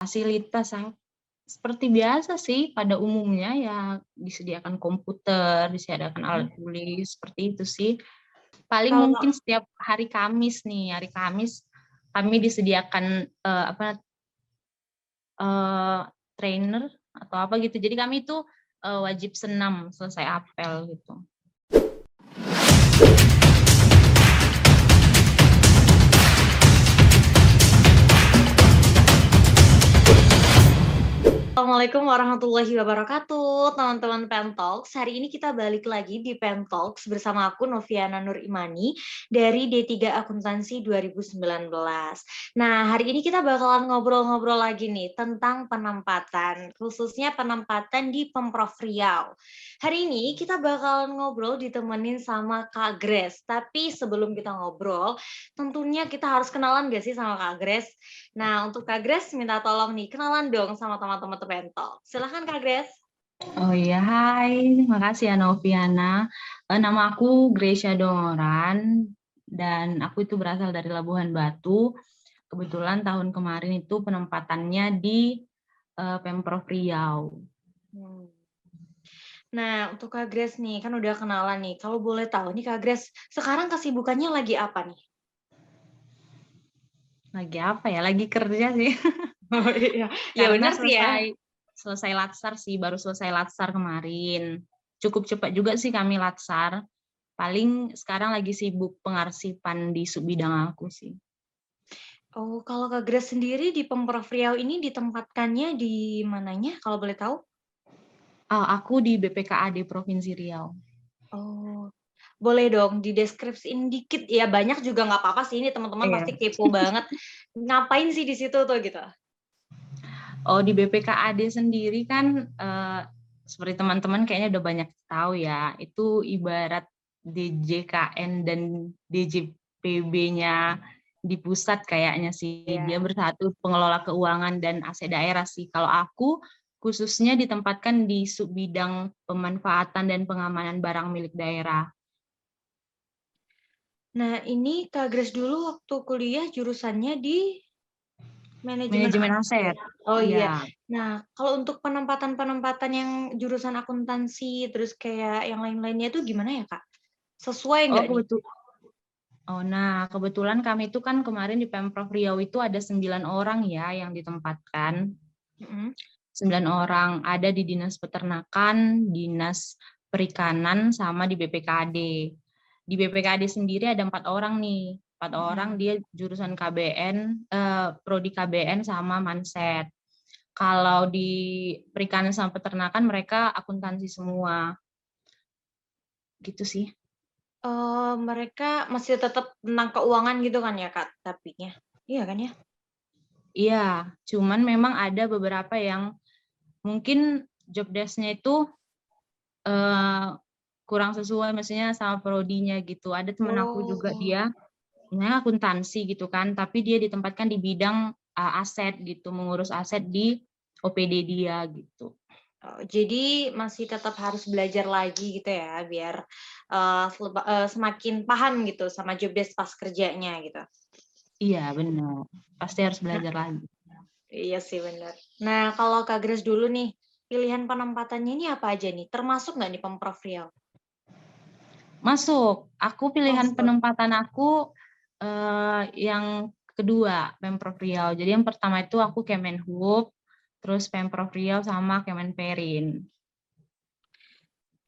Fasilitas seperti biasa sih pada umumnya ya disediakan komputer, disediakan alat tulis, seperti itu sih. Paling Kalau mungkin setiap hari Kamis nih, hari Kamis kami disediakan trainer atau apa gitu. Jadi kami itu wajib senam selesai apel gitu. Assalamualaikum warahmatullahi wabarakatuh, teman-teman Pentalks. Hari ini kita balik lagi di Pentalks bersama aku Noviana Nur Imani dari D3 Akuntansi 2019. Nah, hari ini kita bakalan ngobrol-ngobrol lagi nih tentang penempatan, khususnya penempatan di Pemprov Riau. Hari ini kita bakalan ngobrol ditemenin sama Kak Grace. Tapi sebelum kita ngobrol, tentunya kita harus kenalan gak sih sama Kak Grace? Nah, untuk Kak Grace minta tolong nih, kenalan dong sama teman-teman Pentalk. Silahkan Kak Grace. Oh iya, hai. Makasih ya Noviana. Nama aku Gracia Dongoran, dan aku itu berasal dari Labuhan Batu. Kebetulan tahun kemarin itu penempatannya di Pemprov Riau. Nah, untuk Kak Grace nih, kan udah kenalan nih. Kalau boleh tahu nih Kak Grace, sekarang kesibukannya lagi apa nih? Lagi apa ya? Lagi kerja sih. Oh iya, ya Karena benar sih ya. selesai latsar sih, baru selesai latsar kemarin. Cukup cepat juga sih kami latsar. Paling sekarang lagi sibuk pengarsipan di subbidang aku sih. Oh, kalau Kak Grace sendiri di Pemprov Riau ini ditempatkannya di mananya, kalau boleh tahu? Aku di BPKAD Provinsi Riau. Oh, boleh dong dideskripsiin dikit ya, banyak juga nggak apa-apa sih, ini teman-teman Iya. pasti kepo banget. Ngapain sih di situ tuh gitu? Oh, di BPKAD sendiri kan seperti teman-teman kayaknya udah banyak tahu ya, itu ibarat DJKN dan DJPB-nya di pusat kayaknya sih. Dia Ya. bersatu pengelola keuangan dan aset daerah sih. Kalau aku khususnya ditempatkan di subbidang pemanfaatan dan pengamanan barang milik daerah. Nah, ini Kak Grace dulu waktu kuliah jurusannya di manajemen Manajemen aset. aset. Oh iya. Iya. Nah, kalau untuk penempatan-penempatan yang jurusan akuntansi, terus kayak yang lain-lainnya itu gimana ya, Kak? Sesuai Oh, nggak nih? kebetulan kami itu kan kemarin di Pemprov Riau itu ada 9 orang ya yang ditempatkan. Mm-mm. 9 orang ada di Dinas Peternakan, Dinas Perikanan, sama di BPKD. Di BPKD sendiri ada 4 orang nih. 4 orang dia jurusan KBN, prodi KBN sama Manset. Kalau di Perikanan sama Peternakan mereka akuntansi semua. Gitu sih. Mereka masih tetap tentang keuangan gitu kan ya, Kak, tapinya? Iya kan ya? Iya, cuman memang ada beberapa yang mungkin job desk-nya itu kurang sesuai maksudnya sama prodinya gitu. Ada teman aku juga Oh. dia akuntansi gitu kan, tapi dia ditempatkan di bidang aset gitu, mengurus aset di OPD dia gitu. Oh, jadi masih tetap harus belajar lagi gitu ya, biar semakin paham gitu sama job desk pas kerjanya gitu. Iya, benar. Pasti harus Nah, belajar lagi. iya sih benar. Nah, kalau Kak Grace dulu nih, pilihan penempatannya ini apa aja nih? Termasuk nggak nih Pemprov Riau? Masuk. Aku pilihan Masuk. penempatan aku yang kedua Pemprov Riau. Jadi yang pertama itu aku Kemenhub, terus Pemprov Riau sama Kemenperin.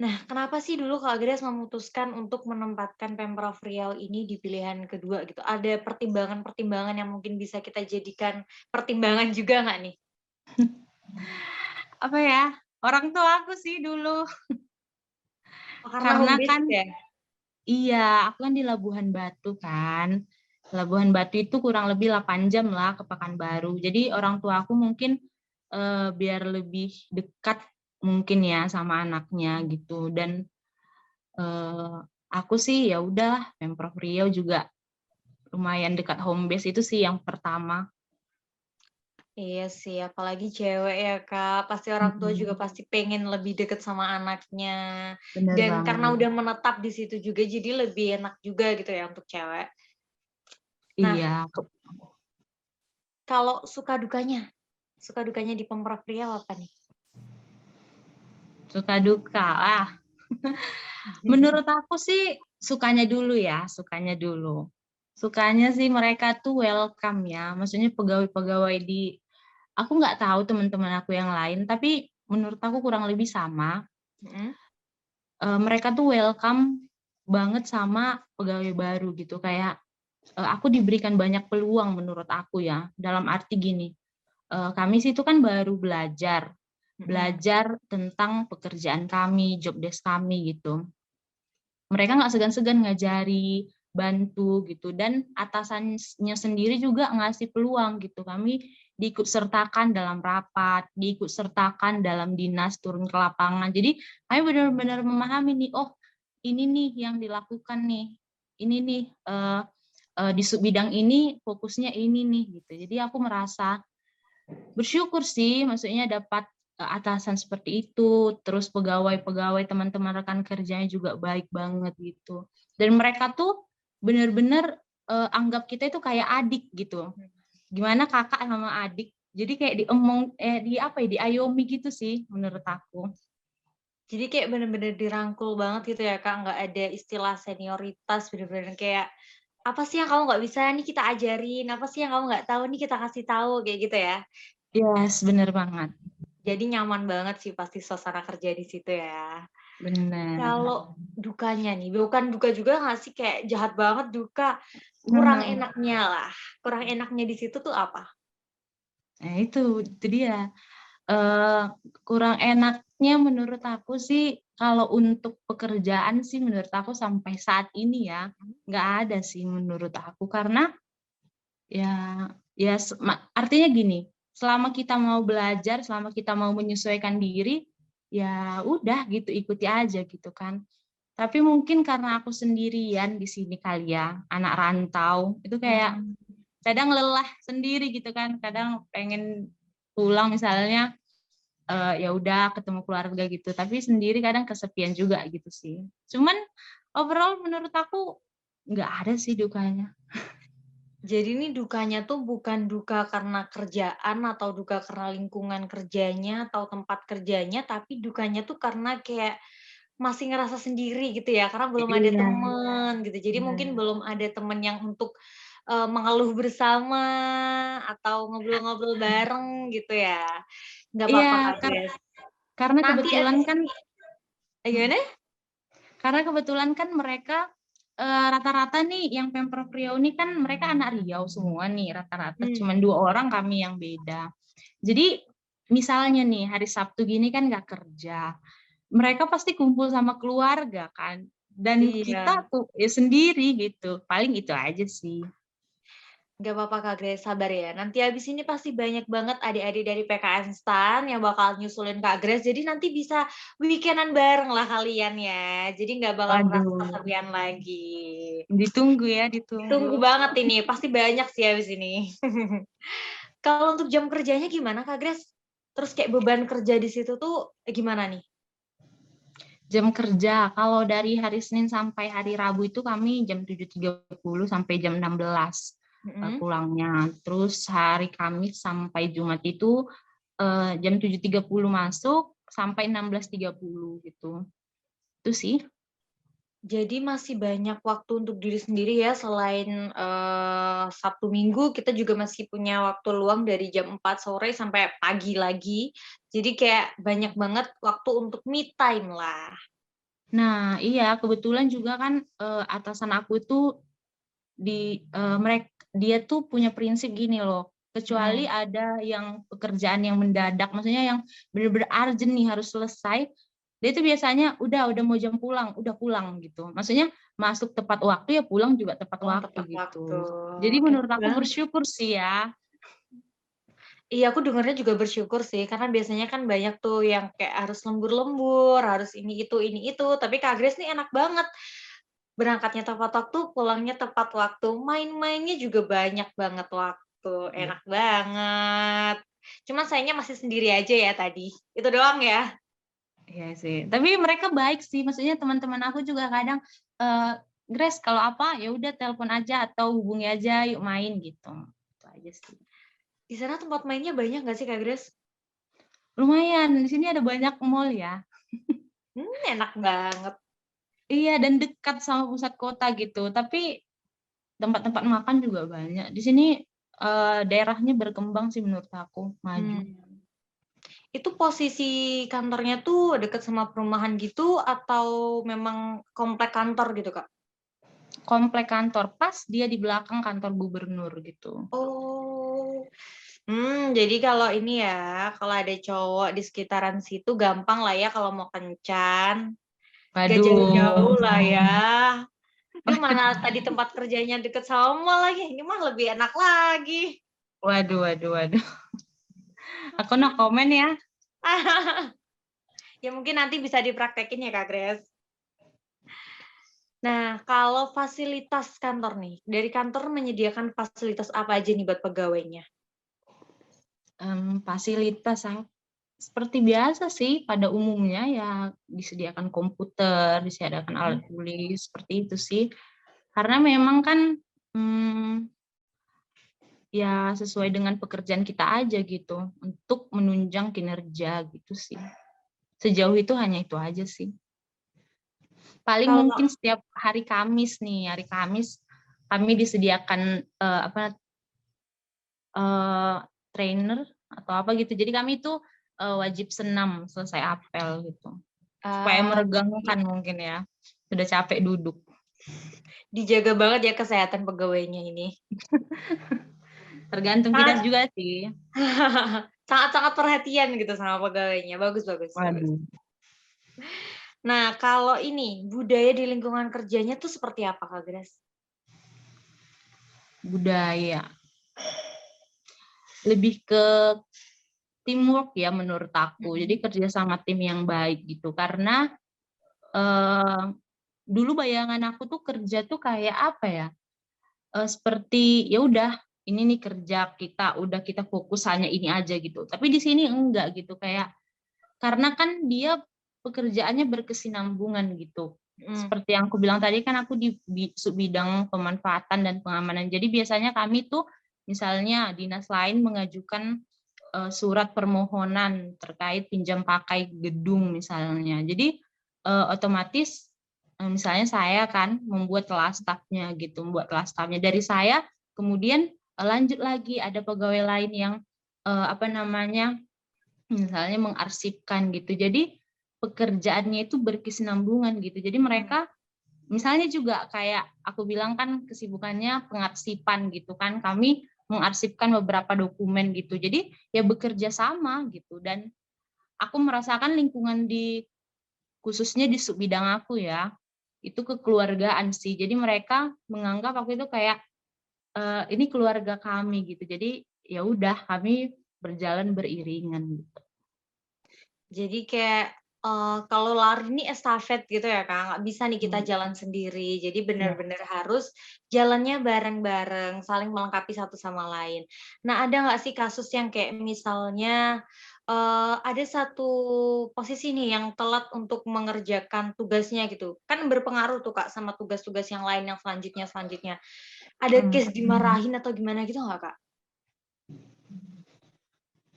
Nah, kenapa sih dulu Kak Grace memutuskan untuk menempatkan Pemprov Riau ini di pilihan kedua gitu? Ada pertimbangan-pertimbangan yang mungkin bisa kita jadikan pertimbangan juga nggak nih? Apa ya? Orang tua aku sih dulu. Oh, karena home Karena base kan ya? iya, aku kan di Labuhan Batu kan. Labuhan Batu itu kurang lebih 8 jam lah ke Pekanbaru. Jadi orang tua aku mungkin biar lebih dekat mungkin ya sama anaknya gitu. Dan eh, aku sih ya udah Pemprov Riau juga lumayan dekat home base itu sih yang pertama. Iya sih, apalagi cewek ya Kak, pasti orang tua juga pasti pengen lebih deket sama anaknya. Bener Dan karena banget. udah menetap di situ juga, jadi lebih enak juga gitu ya untuk cewek. Nah, Iya. kalau suka dukanya, Suka dukanya di Pemprov Riau apa nih? Suka duka. Menurut aku sih sukanya dulu ya, sukanya dulu. Sukanya sih mereka tuh welcome ya, maksudnya pegawai-pegawai di, aku nggak tahu teman-teman aku yang lain, tapi menurut aku kurang lebih sama. Mm-mm. Mereka tuh welcome banget sama pegawai baru gitu, kayak aku diberikan banyak peluang menurut aku ya, dalam arti gini, kami sih itu kan baru belajar, Mm-mm. belajar tentang pekerjaan kami, job desk kami gitu. Mereka nggak segan-segan ngajari, bantu gitu, dan atasannya sendiri juga ngasih peluang gitu. Kami diikut sertakan dalam rapat, diikut sertakan dalam dinas, turun ke lapangan. Jadi kami benar-benar memahami nih, oh ini nih yang dilakukan nih, ini nih di bidang ini fokusnya ini nih gitu. Jadi aku merasa bersyukur sih, maksudnya dapat atasan seperti itu, terus pegawai-pegawai teman-teman rekan kerjanya juga baik banget gitu. Dan mereka tuh benar-benar anggap kita itu kayak adik gitu. Gimana kakak sama adik? Jadi kayak diemong di apa ya, diayomi gitu sih menurut aku. Jadi kayak bener-bener dirangkul banget gitu ya Kak, nggak ada istilah senioritas, bener-bener kayak, apa sih yang kamu nggak bisa nih kita ajarin, apa sih yang kamu nggak tahu nih kita kasih tahu, kayak gitu ya. Yes, bener banget. Jadi nyaman banget sih pasti suasana kerja di situ ya. Bener. Kalau dukanya nih, bukan duka juga nggak sih kayak jahat banget duka, kurang Hmm. enaknya lah, kurang enaknya di situ tuh apa? Nah itu dia. Eh, Kurang enaknya menurut aku sih kalau untuk pekerjaan sih menurut aku sampai saat ini ya nggak ada sih menurut aku, karena ya artinya gini, selama kita mau belajar, selama kita mau menyesuaikan diri, ya udah gitu ikuti aja gitu kan. Tapi mungkin karena aku sendirian di sini kali ya, anak rantau itu kayak Hmm. kadang lelah sendiri gitu kan, kadang pengen pulang misalnya, ya udah ketemu keluarga gitu, tapi sendiri kadang kesepian juga gitu sih. Cuman overall menurut aku nggak ada sih dukanya. Jadi ini dukanya tuh bukan duka karena kerjaan atau duka karena lingkungan kerjanya atau tempat kerjanya, tapi dukanya tuh karena kayak masih ngerasa sendiri gitu ya, karena belum ada Iya, temen gitu. Jadi mungkin benar. belum ada temen yang untuk mengeluh bersama atau ngobrol-ngobrol bareng gitu ya. Nggak Iya, apa-apa Kak Grace. karena Nanti kebetulan abis kan, ini, gimana? karena kebetulan kan mereka rata-rata nih yang Pemprov Riau ini kan mereka anak Riau semua nih rata-rata, cuman 2 orang kami yang beda. Jadi misalnya nih hari Sabtu gini kan nggak kerja, mereka pasti kumpul sama keluarga kan, dan Iya. kita tuh ya sendiri gitu, paling itu aja sih. Gak apa-apa Kak Grace, sabar ya. Nanti abis ini pasti banyak banget adik-adik dari PKN STAN yang bakal nyusulin Kak Grace. Jadi nanti bisa weekendan bareng lah kalian ya. Jadi nggak bakal merasa Waduh, kesepian lagi. ditunggu ya, Tunggu ditunggu. banget ini, pasti banyak sih abis ini. Kalau untuk jam kerjanya gimana Kak Grace? Terus kayak beban kerja di situ tuh gimana nih? Jam kerja kalau dari hari Senin sampai hari Rabu itu kami jam 7.30 sampai jam 16 Mm-mm. pulangnya. Terus hari Kamis sampai Jumat itu jam 7.30 masuk sampai 16.30 gitu. Itu sih. Jadi masih banyak waktu untuk diri sendiri ya, selain Sabtu Minggu, kita juga masih punya waktu luang dari jam 4 sore sampai pagi lagi. Jadi kayak banyak banget waktu untuk me time lah. Nah, iya kebetulan juga kan atasan aku itu mereka dia tuh punya prinsip gini loh. Kecuali Mhm. ada yang pekerjaan yang mendadak, maksudnya yang benar-benar urgent nih harus selesai, dia itu biasanya udah mau jam pulang, udah pulang gitu. Maksudnya masuk tepat waktu ya pulang juga tepat Pulang waktu tepat waktu. gitu. Jadi menurut Enak aku banget. bersyukur sih ya. Iya, aku dengarnya juga bersyukur sih, karena biasanya kan banyak tuh yang kayak harus lembur-lembur, harus ini itu. Tapi Kak Grace nih enak banget. Berangkatnya tepat waktu, pulangnya tepat waktu, main-mainnya juga banyak banget waktu, enak banget. Cuma sayangnya masih sendiri aja ya tadi, itu doang ya? Iya sih. Tapi mereka baik sih. Maksudnya teman-teman aku juga kadang Grace kalau apa ya udah telepon aja atau hubungi aja yuk main gitu. Itu aja sih. Di sana tempat mainnya banyak nggak sih Kak Grace? Lumayan, di sini ada banyak mall ya. Enak banget. Iya, dan dekat sama pusat kota gitu. Tapi tempat-tempat makan juga banyak. Di sini daerahnya berkembang sih menurut aku, maju. Hmm. Itu posisi kantornya tuh deket sama perumahan gitu atau memang komplek kantor gitu, Kak? Komplek kantor, pas dia di belakang kantor gubernur gitu. Oh. Jadi kalau ini ya, kalau ada cowok di sekitaran situ gampang lah ya kalau mau kencan. Gak Waduh. jauh-jauh lah ya. Dia mana tadi tempat kerjanya deket sama mall lagi. Ini mah lebih enak lagi. Waduh, waduh, waduh. Aku no komen ya. Ya mungkin nanti bisa dipraktekin ya Kak Grace. Nah, kalau fasilitas kantor nih, dari kantor menyediakan fasilitas apa aja nih buat pegawainya? Fasilitas seperti biasa sih pada umumnya ya, disediakan komputer, disediakan alat tulis, seperti itu sih. Karena memang kan ya sesuai dengan pekerjaan kita aja gitu, untuk menunjang kinerja gitu sih. Sejauh itu hanya itu aja sih. Paling Kalau mungkin setiap hari Kamis nih, hari Kamis kami disediakan trainer atau apa gitu. Jadi kami itu wajib senam selesai apel gitu. Supaya berarti meregangkan mungkin ya. Sudah capek duduk. dijaga banget ya kesehatan pegawainya ini. Tergantung kita Sangat juga sih. sangat-sangat perhatian gitu sama pegawainya. Bagus, bagus, bagus. Waduh. Nah, kalau ini budaya di lingkungan kerjanya tuh seperti apa, Kak Grace? Budaya. Lebih ke teamwork ya menurut aku. Jadi kerja sama tim yang baik gitu. Karena dulu bayangan aku tuh kerja tuh kayak apa ya? Seperti ya udah ini nih kerja kita, udah kita fokus hanya ini aja gitu. Tapi di sini enggak gitu, kayak karena kan dia pekerjaannya berkesinambungan gitu. Seperti yang aku bilang tadi kan aku di bidang pemanfaatan dan pengamanan. Jadi biasanya kami tuh misalnya dinas lain mengajukan surat permohonan terkait pinjam pakai gedung misalnya. Jadi otomatis misalnya saya kan membuat lastafnya gitu, membuat lastafnya dari saya, kemudian lanjut lagi ada pegawai lain yang apa namanya, misalnya mengarsipkan gitu. Jadi pekerjaannya itu berkesinambungan gitu. Jadi mereka misalnya juga kayak aku bilang kan kesibukannya pengarsipan gitu kan. Kami mengarsipkan beberapa dokumen gitu. Jadi ya bekerja sama gitu, dan aku merasakan lingkungan di khususnya di sub bidang aku ya, itu kekeluargaan sih. Jadi mereka menganggap aku itu kayak ini keluarga kami gitu. Jadi ya udah kami berjalan beriringan gitu. Jadi kayak, kalau lari ini estafet gitu ya, Kak, nggak bisa nih kita jalan sendiri. Jadi Iya. benar-benar harus jalannya bareng-bareng, saling melengkapi satu sama lain. Nah, ada nggak sih kasus yang kayak misalnya, ada satu posisi nih yang telat untuk mengerjakan tugasnya gitu, kan berpengaruh tuh, Kak, sama tugas-tugas yang lain yang selanjutnya. Ada Hmm. case dimarahin atau gimana gitu nggak, Kak?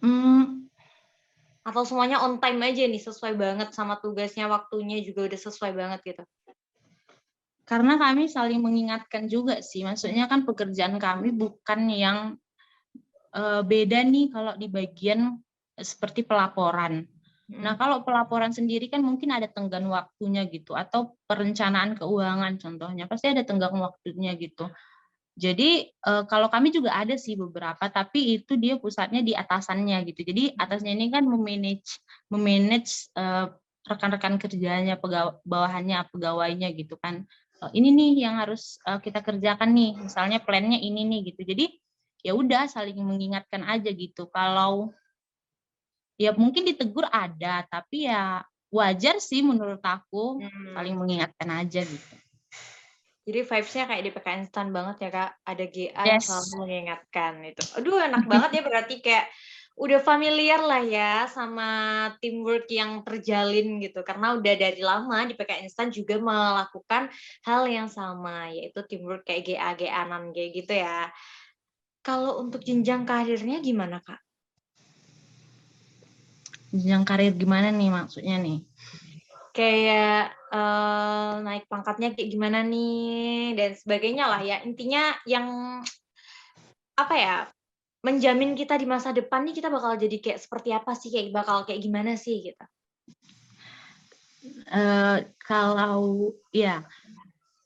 Hmm, Atau semuanya on time aja nih, sesuai banget sama tugasnya, waktunya juga udah sesuai banget gitu? karena kami saling mengingatkan juga sih. Maksudnya kan pekerjaan kami bukan yang beda nih kalau di bagian seperti pelaporan. Nah, Mhm. kalau pelaporan sendiri kan mungkin ada tenggang waktunya gitu, atau perencanaan keuangan contohnya, pasti ada tenggang waktunya gitu. Jadi kalau kami juga ada sih beberapa, tapi itu dia pusatnya di atasannya gitu. Jadi atasnya ini kan memanage rekan-rekan kerjanya, bawahannya, pegawainya gitu kan. Ini nih yang harus kita kerjakan nih, misalnya plannya ini nih gitu. Jadi ya udah saling mengingatkan aja gitu. Kalau ya mungkin ditegur ada, tapi ya wajar sih menurut aku, saling Mmm. mengingatkan aja gitu. Jadi vibes-nya kayak di PK Instan banget ya, Kak, ada GA yang selalu Yes. mengingatkan itu. Aduh enak banget ya berarti kayak udah familiar lah ya sama teamwork yang terjalin gitu, karena udah dari lama di PK Instan juga melakukan hal yang sama, yaitu teamwork kayak GA-GA-an kayak gitu ya. Kalau untuk jenjang karirnya gimana, Kak? Jenjang karir gimana nih maksudnya nih? Kayak, naik pangkatnya kayak gimana nih, dan sebagainya lah ya. Intinya yang, apa ya, menjamin kita di masa depan nih kita bakal jadi kayak seperti apa sih, kayak bakal kayak gimana sih, gitu. Kalau ya,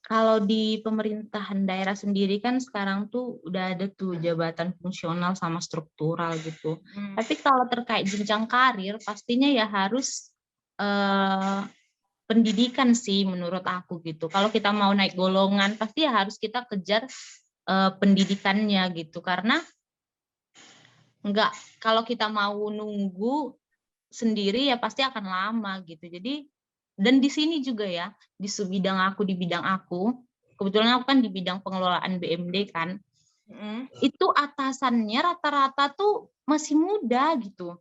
kalau di pemerintahan daerah sendiri kan sekarang tuh udah ada tuh jabatan fungsional sama struktural gitu. Mhm. Tapi kalau terkait jenjang karir, pastinya ya harus pendidikan sih menurut aku gitu. Kalau kita mau naik golongan, pasti ya harus kita kejar pendidikannya gitu. Karena enggak, kalau kita mau nunggu sendiri ya pasti akan lama gitu. Jadi dan di sini juga ya, di bidang aku, kebetulan aku kan di bidang pengelolaan BMD kan, Mhm. itu atasannya rata-rata tuh masih muda gitu.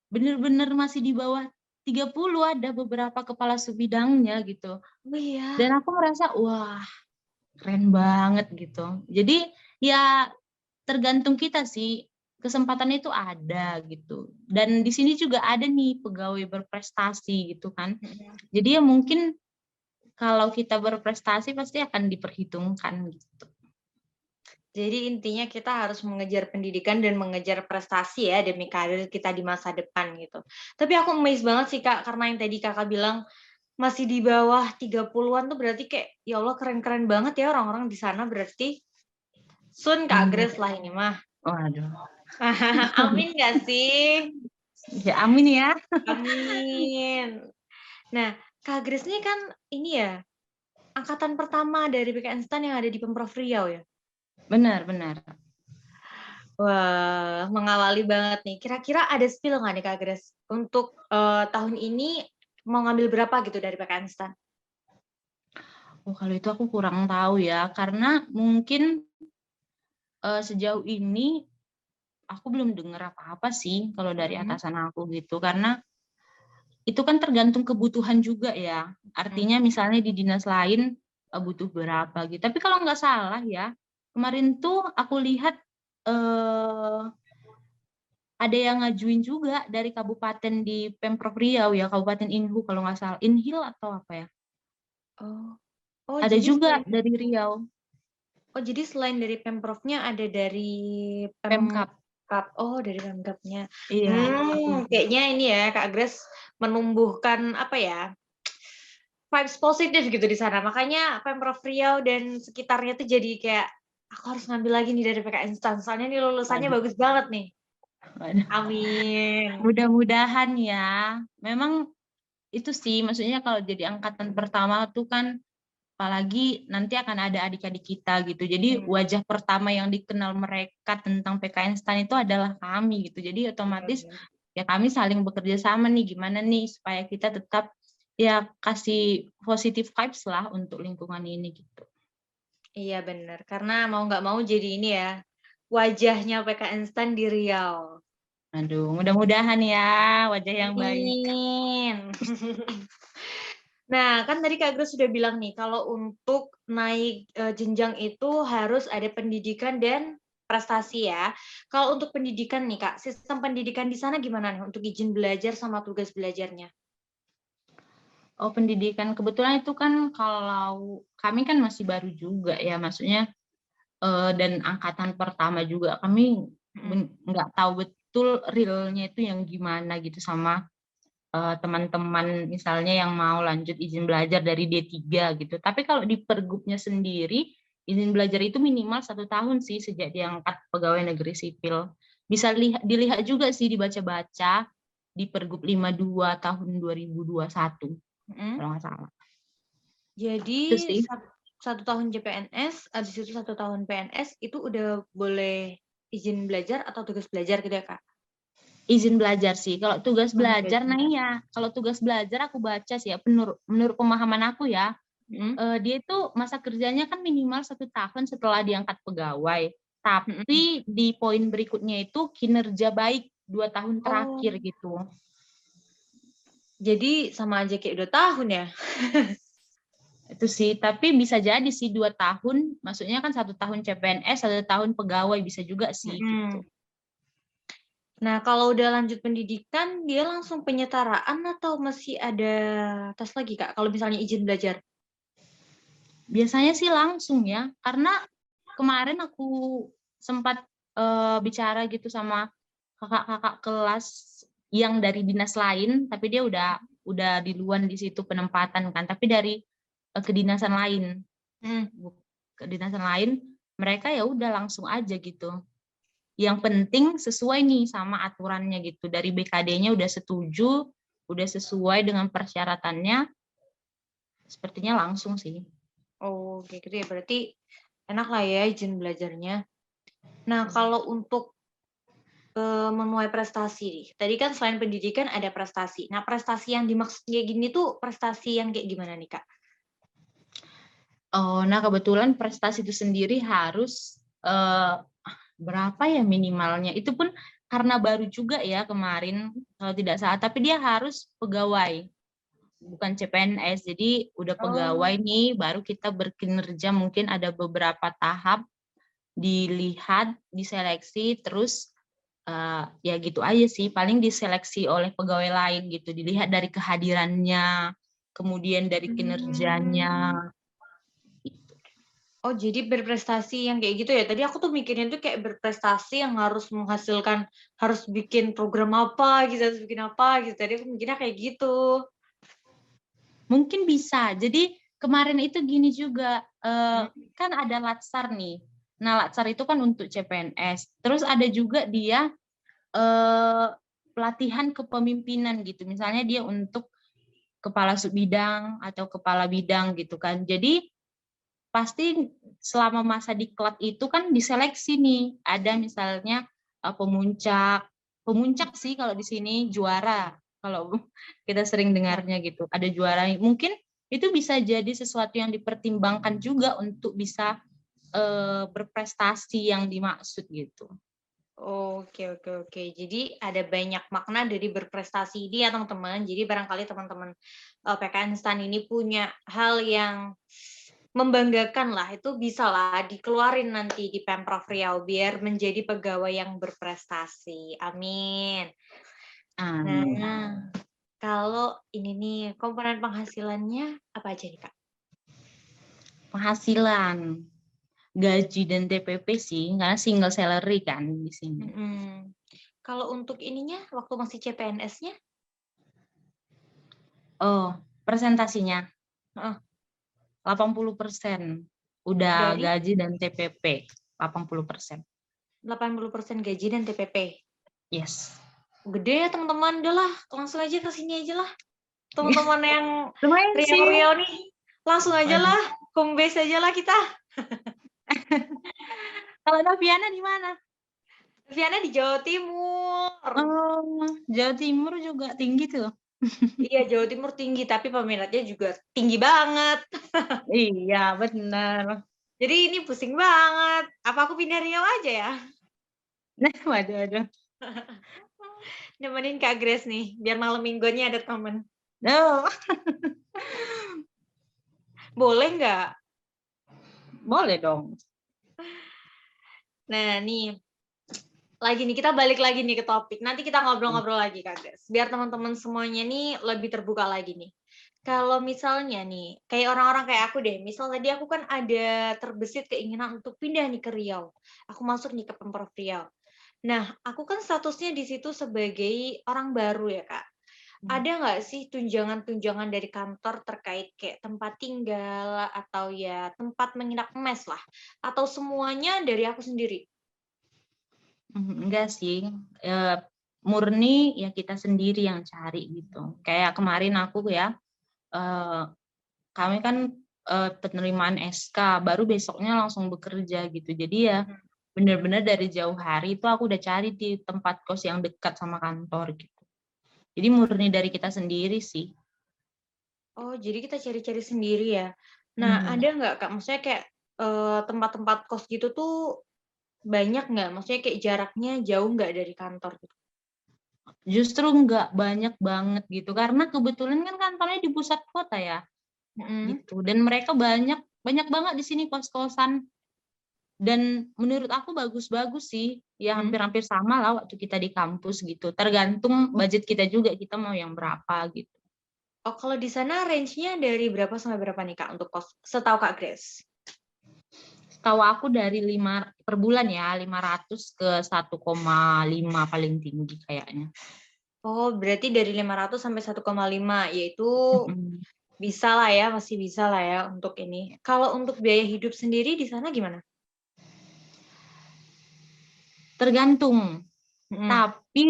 Bener-bener masih di bawah 30, ada beberapa kepala subbidangnya gitu. Oh iya? Dan aku merasa wah, keren banget gitu. Jadi ya tergantung kita sih, kesempatan itu ada gitu. Dan di sini juga ada nih pegawai berprestasi gitu kan. Mhm. Jadi ya mungkin kalau kita berprestasi pasti akan diperhitungkan gitu. Jadi intinya kita harus mengejar pendidikan dan mengejar prestasi ya demi karir kita di masa depan gitu. Tapi aku amazed banget sih Kak, karena yang tadi Kakak bilang masih di bawah 30-an tuh berarti kayak, ya Allah keren-keren banget ya orang-orang di sana berarti. Sun Kak Iya. Grace lah ini mah. Waduh. Amin nggak sih? Ya amin ya. Amin. Nah, Kak Grace ini kan ini ya, angkatan pertama dari PKN STAN yang ada di Pemprov Riau ya? Benar, benar. Wah, mengawali banget nih. Kira-kira ada spill nggak nih Kak Grace? Untuk tahun ini mau ngambil berapa gitu dari PKN STAN? Oh, kalau itu aku kurang tahu ya, karena mungkin sejauh ini aku belum dengar apa-apa sih kalau dari Mhm. atasan aku gitu, karena itu kan tergantung kebutuhan juga ya. Mhm. Artinya misalnya di dinas lain butuh berapa gitu. Tapi kalau nggak salah ya, kemarin tuh aku lihat eh, ada yang ngajuin juga dari kabupaten di Pemprov Riau ya, Kabupaten Inhu kalau nggak salah, Inhil atau apa ya. Oh. Oh, Ada jadi juga selain dari Riau, dari Pemprovnya ada dari Pemkap. Pemkap. Oh, dari Pemkapnya. Iya, aku Kayaknya ini ya Kak Grace menumbuhkan apa ya, vibes positif gitu di sana. Makanya Pemprov Riau dan sekitarnya tuh jadi kayak, "Aku harus ngambil lagi nih dari PKN STAN, soalnya nih lulusannya waduh, bagus banget nih." waduh. Amin. Mudah-mudahan ya. Memang itu sih, maksudnya kalau jadi angkatan pertama tuh kan apalagi nanti akan ada adik-adik kita gitu. Jadi Mhm, wajah pertama yang dikenal mereka tentang PKN STAN itu adalah kami gitu. Jadi bener otomatis bener. ya kami saling bekerja sama nih gimana nih supaya kita tetap ya kasih positive vibes lah untuk lingkungan ini gitu. Iya bener, karena mau nggak mau jadi ini ya, wajahnya PKN STAN di Riau. Aduh, mudah-mudahan ya wajah yang baik. Amin. Nah, kan tadi Kak Grace sudah bilang nih, kalau untuk naik, jenjang itu harus ada pendidikan dan prestasi ya. Kalau untuk pendidikan nih Kak, sistem pendidikan di sana gimana nih untuk izin belajar sama tugas belajarnya? Oh, pendidikan kebetulan itu kan kalau kami kan masih baru juga ya, maksudnya dan angkatan pertama juga kami Mhm. nggak tahu betul realnya itu yang gimana gitu sama teman-teman misalnya yang mau lanjut izin belajar dari D3 gitu. Tapi kalau di Pergubnya sendiri, izin belajar itu minimal 1 tahun sih sejak diangkat pegawai negeri sipil. Bisa dilihat juga sih dibaca-baca di Pergub 52 tahun 2021 Mhm. kalau nggak salah. Itu Jadi sih. 1 tahun CPNS, habis itu 1 tahun PNS, itu udah boleh izin belajar atau tugas belajar gitu ya, Kak? Izin belajar sih. Kalau tugas Oh, belajar, nah belajar. iya. Kalau tugas belajar aku baca sih ya, menurut pemahaman aku ya, Mhm, dia itu masa kerjanya kan minimal 1 tahun setelah diangkat pegawai. mhm. Tapi di poin berikutnya itu kinerja baik 2 tahun Oh, terakhir gitu. jadi sama aja kayak 2 tahun ya? Itu sih, tapi bisa jadi sih 2 tahun, maksudnya kan 1 tahun CPNS, 1 tahun pegawai, bisa juga sih Mm-mm. gitu. Nah, kalau udah lanjut pendidikan, dia langsung penyetaraan atau masih ada tes lagi, Kak? Kalau misalnya izin belajar. Biasanya sih langsung ya, karena kemarin aku sempat bicara gitu sama kakak-kakak kelas yang dari dinas lain, tapi dia udah di luar di situ penempatan kan, tapi dari kedinasan lain, Hmm. kedinasan lain, mereka ya udah langsung aja gitu. Yang penting sesuai nih sama aturannya gitu. Dari BKD-nya udah setuju, udah sesuai dengan persyaratannya, sepertinya langsung sih. Oh, kayak gitu ya. Berarti enak lah ya izin belajarnya. Nah, kalau untuk menuai prestasi nih. Tadi kan selain pendidikan ada prestasi. Nah, prestasi yang dimaksud kayak gini tuh prestasi yang kayak gimana nih, Kak? Oh, nah kebetulan prestasi itu sendiri harus berapa ya minimalnya? Itu pun karena baru juga ya kemarin kalau tidak salah, tapi dia harus pegawai, bukan CPNS. Jadi udah Oh. pegawai nih, baru kita berkinerja, mungkin ada beberapa tahap dilihat, diseleksi, terus ya gitu aja sih. Paling diseleksi oleh pegawai lain gitu, dilihat dari kehadirannya, kemudian dari kinerjanya. Hmm. Oh, jadi berprestasi yang kayak gitu ya. Tadi aku tuh mikirin tuh kayak berprestasi yang harus menghasilkan, harus bikin program apa gitu, harus bikin apa gitu. Tadi aku mikirnya kayak gitu. Mungkin bisa. Jadi kemarin itu gini juga, Hmm. kan ada Latsar nih. Nah, Latsar itu kan untuk CPNS. Terus ada juga dia pelatihan kepemimpinan gitu. Misalnya dia untuk kepala subbidang atau kepala bidang gitu kan. Jadi pasti selama masa diklat itu kan diseleksi nih. Ada misalnya pemuncak, pemuncak sih kalau di sini juara. Kalau kita sering Ya. dengarnya gitu, ada juara. Mungkin itu bisa jadi sesuatu yang dipertimbangkan juga untuk bisa berprestasi yang dimaksud gitu. Oke, oke, oke. Jadi ada banyak makna dari berprestasi ini ya teman-teman. Jadi barangkali teman-teman PKN STAN ini punya hal yang membanggakan lah. Itu bisa lah dikeluarin nanti di Pemprov Riau biar menjadi pegawai yang berprestasi. Amin. Amin. Nah, kalau ini nih komponen penghasilannya apa aja nih, Kak? Penghasilan, gaji dan TPP sih, karena single salary kan di sini. Mm-mm. Kalau untuk ininya waktu masih CPNS-nya, Oh, presentasinya heeh, 80% udah dari gaji dan TPP 80%. 80% gaji dan TPP. Yes. Gede ya teman-teman, udahlah langsung aja ke sini aja lah. Teman-teman yang Lumayan sih. Riau-Riau nih, langsung aja Waduh. lah, home base aja lah kita. Kalau Noviana di mana? Viana di Jawa Timur. Oh, Jawa Timur juga tinggi tuh. Iya, Jawa Timur tinggi, tapi peminatnya juga tinggi banget. Iya, benar. Jadi ini pusing banget. Apa aku pindah Riau aja ya? Nah, waduh, waduh. Nemenin Kak Grace nih, biar malam mingguannya ada temen. Oh, Boleh nggak? boleh dong. Nah, nih. Lagi nih, kita balik lagi nih ke topik. Nanti kita ngobrol-ngobrol lagi, Kak Grace. Biar teman-teman semuanya nih lebih terbuka lagi nih. Kalau misalnya nih, kayak orang-orang kayak aku deh, misal tadi aku kan ada terbesit keinginan untuk pindah nih ke Riau. Aku masuk nih ke Pemprov Riau. Nah, aku kan statusnya di situ sebagai orang baru ya, Kak. Ada nggak sih tunjangan-tunjangan dari kantor terkait kayak tempat tinggal atau ya tempat menginap mes lah? Atau semuanya dari aku sendiri? Enggak sih, murni ya kita sendiri yang cari gitu. Kayak kemarin aku ya, kami kan penerimaan SK, baru besoknya langsung bekerja gitu. Jadi ya benar-benar dari jauh hari itu aku udah cari di tempat kos yang dekat sama kantor gitu. Jadi murni dari kita sendiri sih. Oh, jadi kita cari-cari sendiri ya. Nah, Mhm. ada nggak, Kak? Maksudnya kayak tempat-tempat kos gitu tuh banyak nggak? Maksudnya kayak jaraknya jauh nggak dari kantor gitu? Justru nggak banyak banget gitu, karena kebetulan kan kantornya di pusat kota ya. gitu. Dan mereka banyak banget di sini kos-kosan. Dan menurut aku bagus-bagus sih. Ya hampir-hampir sama lah waktu kita di kampus gitu. Tergantung budget kita juga, kita mau yang berapa gitu. Oh, kalau di sana range-nya dari berapa sampai berapa nih Kak untuk kos? Setahu Kak Grace. Tahu aku dari 5 per bulan ya, 500 ke 1,5 paling tinggi kayaknya. Oh, berarti dari 500 sampai 1,5, yaitu Mm-mm. bisa lah ya, masih bisa lah ya untuk ini. Kalau untuk biaya hidup sendiri di sana gimana? Tergantung. Tapi,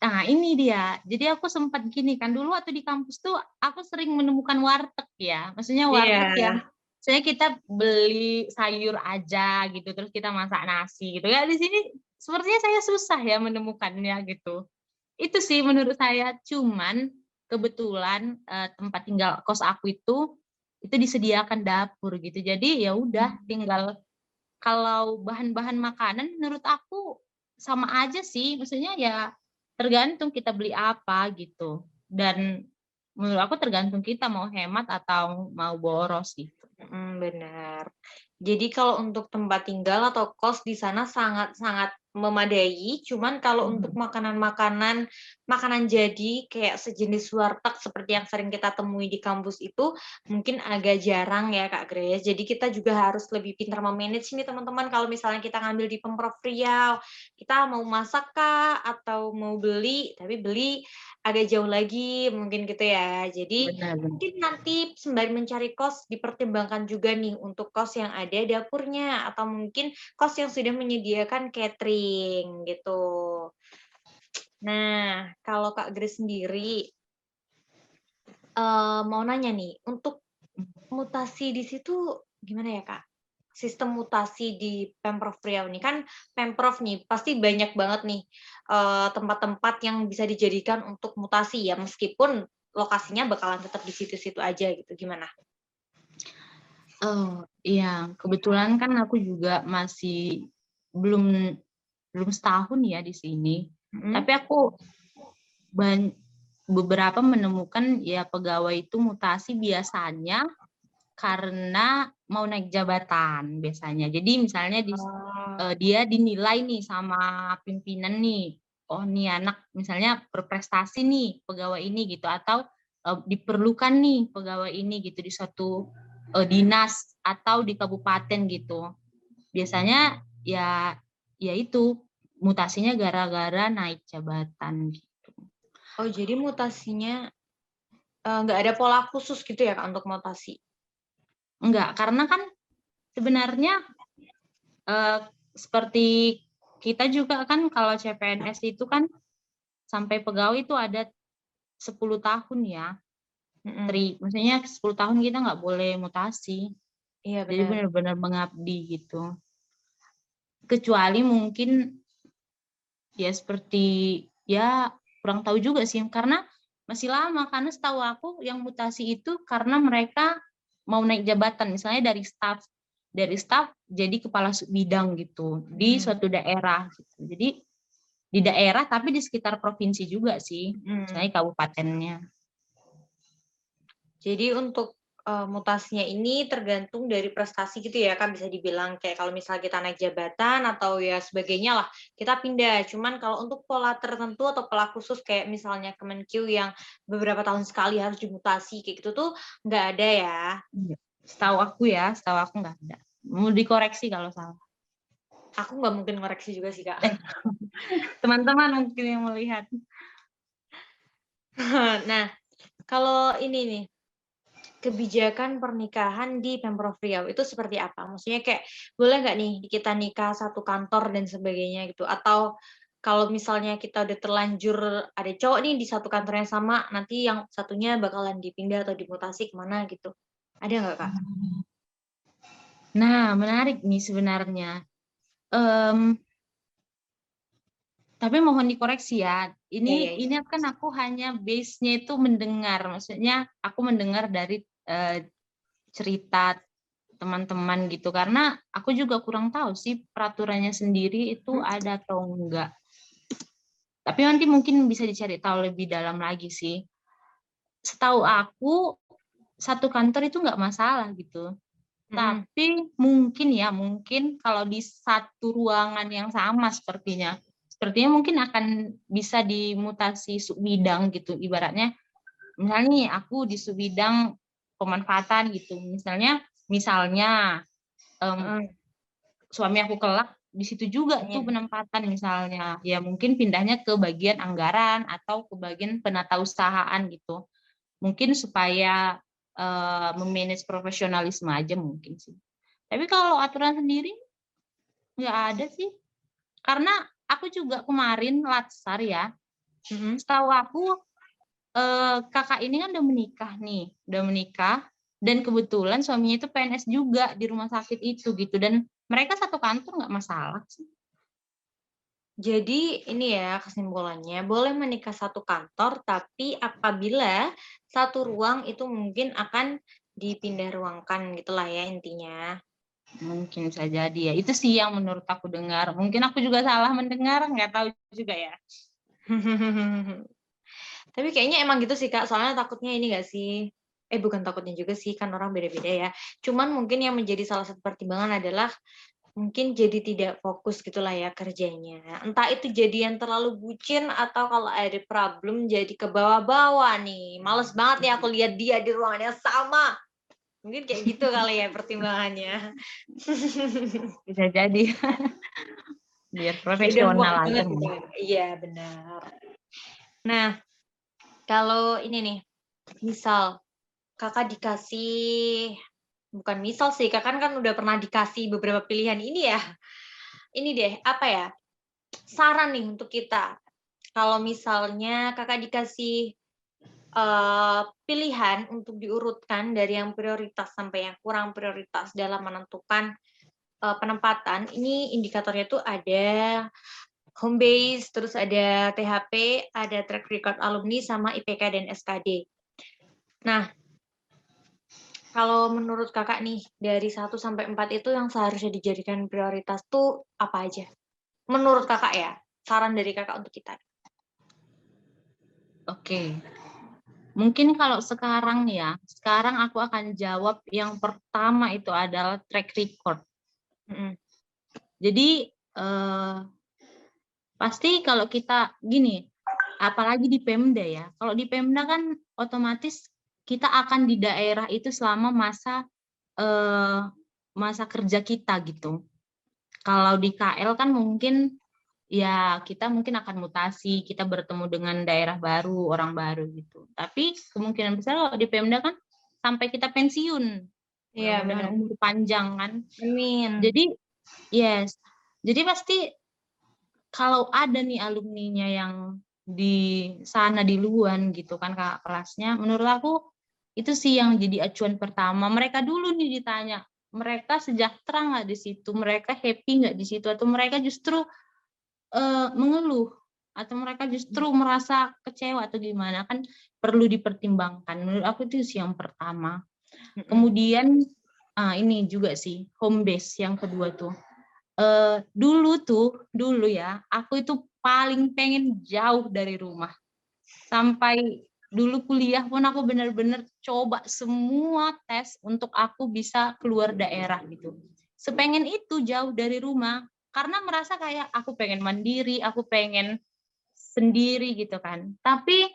nah ini dia. Jadi aku sempat gini kan, dulu waktu di kampus tuh aku sering menemukan warteg ya. Maksudnya warteg Iya. yang misalnya kita beli sayur aja gitu, terus kita masak nasi gitu. Ya di sini sepertinya saya susah ya menemukannya gitu. Itu sih menurut saya. Cuman kebetulan tempat tinggal kos aku itu disediakan dapur gitu. Jadi ya udah tinggal, kalau bahan-bahan makanan menurut aku sama aja sih. Maksudnya ya tergantung kita beli apa gitu. Dan menurut aku tergantung kita mau hemat atau mau boros gitu. Benar. Jadi kalau untuk tempat tinggal atau kos di sana sangat-sangat memadai, cuman kalau untuk makanan jadi kayak sejenis warteg seperti yang sering kita temui di kampus itu mungkin agak jarang ya Kak Grace. Jadi kita juga harus lebih pintar memanage ini teman-teman kalau misalnya kita ngambil di Pemprov Riau, kita mau masak kah atau mau beli, tapi beli agak jauh lagi mungkin gitu ya. Jadi Benar-benar. mungkin nanti sembari mencari kos dipertimbangkan juga nih untuk kos yang ada dapurnya atau mungkin kos yang sudah menyediakan catering gitu. Nah, kalau Kak Grace sendiri mau nanya nih, untuk mutasi di situ gimana ya Kak? Sistem mutasi di Pemprov Riau nih, kan Pemprov nih pasti banyak banget nih tempat-tempat yang bisa dijadikan untuk mutasi ya, meskipun lokasinya bakalan tetap di situ-situ aja gitu, gimana? Oh iya, kebetulan kan aku juga masih belum belum setahun ya di sini. Tapi aku beberapa menemukan ya pegawai itu mutasi biasanya karena mau naik jabatan biasanya. Jadi misalnya dia dinilai nih sama pimpinan nih, oh nih anak misalnya berprestasi nih pegawai ini gitu, atau diperlukan nih pegawai ini gitu di suatu dinas atau di kabupaten gitu. Biasanya ya itu mutasinya gara-gara naik jabatan gitu. Oh, jadi mutasinya nggak ada pola khusus gitu ya Kak untuk mutasi? Enggak, karena kan sebenarnya seperti kita juga kan kalau CPNS itu kan sampai pegawai itu ada 10 tahun ya. Maksudnya 10 tahun kita nggak boleh mutasi. Iya Jadi benar. benar-benar mengabdi gitu. Kecuali mungkin ya seperti ya kurang tahu juga sih karena masih lama, karena setahu aku yang mutasi itu karena mereka mau naik jabatan misalnya dari staf jadi kepala bidang gitu di suatu daerah gitu. Jadi di daerah tapi di sekitar provinsi juga sih, misalnya kabupatennya. Jadi untuk mutasinya ini tergantung dari prestasi gitu ya Kak, bisa dibilang kayak kalau misalnya kita naik jabatan atau ya sebagainya lah, kita pindah. Cuman kalau untuk pola tertentu atau pola khusus kayak misalnya Kemenkyu yang beberapa tahun sekali harus dimutasi kayak gitu tuh nggak ada ya. Setahu aku nggak ada. Mau dikoreksi kalau salah. Aku nggak mungkin ngoreksi juga sih Kak. Teman-teman mungkin yang melihat. Nah, kalau ini nih, kebijakan pernikahan di Pemprov Riau itu seperti apa? Maksudnya kayak boleh nggak nih kita nikah satu kantor dan sebagainya gitu? Atau kalau misalnya kita udah terlanjur ada cowok nih di satu kantor yang sama, nanti yang satunya bakalan dipindah atau dimutasi kemana gitu? Ada nggak Kak? Nah, menarik nih sebenarnya. Tapi mohon dikoreksi ya. Iya, Ini kan aku hanya base-nya itu mendengar. Maksudnya aku mendengar dari cerita teman-teman gitu. Karena aku juga kurang tahu sih peraturannya sendiri itu ada atau enggak. Tapi nanti mungkin bisa dicari tahu lebih dalam lagi sih. Setahu aku satu kantor itu nggak masalah gitu. Mhm. Tapi mungkin ya, mungkin kalau di satu ruangan yang sama sepertinya mungkin akan bisa dimutasi subbidang gitu. Ibaratnya, misalnya nih aku di subbidang pemanfaatan gitu. Misalnya em, Heeh. suami aku kelak di situ juga Iya. tuh penempatan misalnya. Ya mungkin pindahnya ke bagian anggaran atau ke bagian penatausahaan gitu. Mungkin supaya memanage profesionalisme aja mungkin sih. Tapi kalau aturan sendiri nggak ada sih. Karena aku juga kemarin latsar ya. Mhm. Setahu aku kakak ini kan udah menikah dan kebetulan suaminya itu PNS juga di rumah sakit itu gitu dan mereka satu kantor nggak masalah sih. Jadi ini ya kesimpulannya, boleh menikah satu kantor, tapi apabila satu ruang itu mungkin akan dipindah ruangkan gitulah ya intinya. Mungkin bisa jadi ya. Itu sih yang menurut aku dengar. Mungkin aku juga salah mendengar, nggak tahu juga ya. Tapi kayaknya emang gitu sih Kak, soalnya takutnya ini nggak sih, bukan takutnya juga sih, kan orang beda-beda ya. Cuman mungkin yang menjadi salah satu pertimbangan adalah mungkin jadi tidak fokus gitulah ya kerjanya. Entah itu jadi yang terlalu bucin atau kalau ada problem jadi ke bawah-bawah nih. Males banget nih aku lihat dia di ruangan yang sama. Mungkin kayak gitu kali ya pertimbangannya. Bisa jadi. Biar Kayak udah muak profesional aja banget gitu mungkin. kan. Iya, benar. Nah, kalau ini nih, misal Kakak dikasih bukan misal sih, Kakak kan udah pernah dikasih beberapa pilihan ini ya. Ini deh, apa ya, saran nih untuk kita. Kalau misalnya Kakak dikasih, pilihan untuk diurutkan dari yang prioritas sampai yang kurang prioritas dalam menentukan, penempatan, ini indikatornya tuh ada home base, terus ada THP, ada track record alumni, sama IPK dan SKD. Nah, kalau menurut Kakak nih, dari 1 sampai 4 itu yang seharusnya dijadikan prioritas tuh apa aja? Menurut Kakak ya, saran dari Kakak untuk kita. Oke. Mungkin kalau sekarang ya, sekarang aku akan jawab yang pertama itu adalah track record. Mhm. Jadi pasti kalau kita gini, apalagi di Pemda ya. Kalau di Pemda kan otomatis kita akan di daerah itu selama eh, masa kerja kita gitu. Kalau di KL kan mungkin ya kita mungkin akan mutasi, kita bertemu dengan daerah baru, orang baru gitu. Tapi kemungkinan besar kalau di Pemda kan sampai kita pensiun. Iya, Mudah-mudahan benar. umur panjang kan. Amin. Jadi yes. Jadi pasti kalau ada nih alumninya yang di sana di luar gitu kan kakak kelasnya, menurut aku itu sih yang jadi acuan pertama. Mereka dulu nih ditanya, mereka sejahtera nggak di situ, mereka happy nggak di situ, atau mereka justru mengeluh, atau mereka justru merasa kecewa atau gimana, kan perlu dipertimbangkan. Menurut aku itu sih yang pertama. Mhm. Kemudian ini juga sih home base yang kedua tuh. Dulu ya, aku itu paling pengen jauh dari rumah. Sampai dulu kuliah pun aku benar-benar coba semua tes untuk aku bisa keluar daerah gitu. Sepengen itu jauh dari rumah, karena merasa kayak aku pengen mandiri, aku pengen sendiri gitu kan. Tapi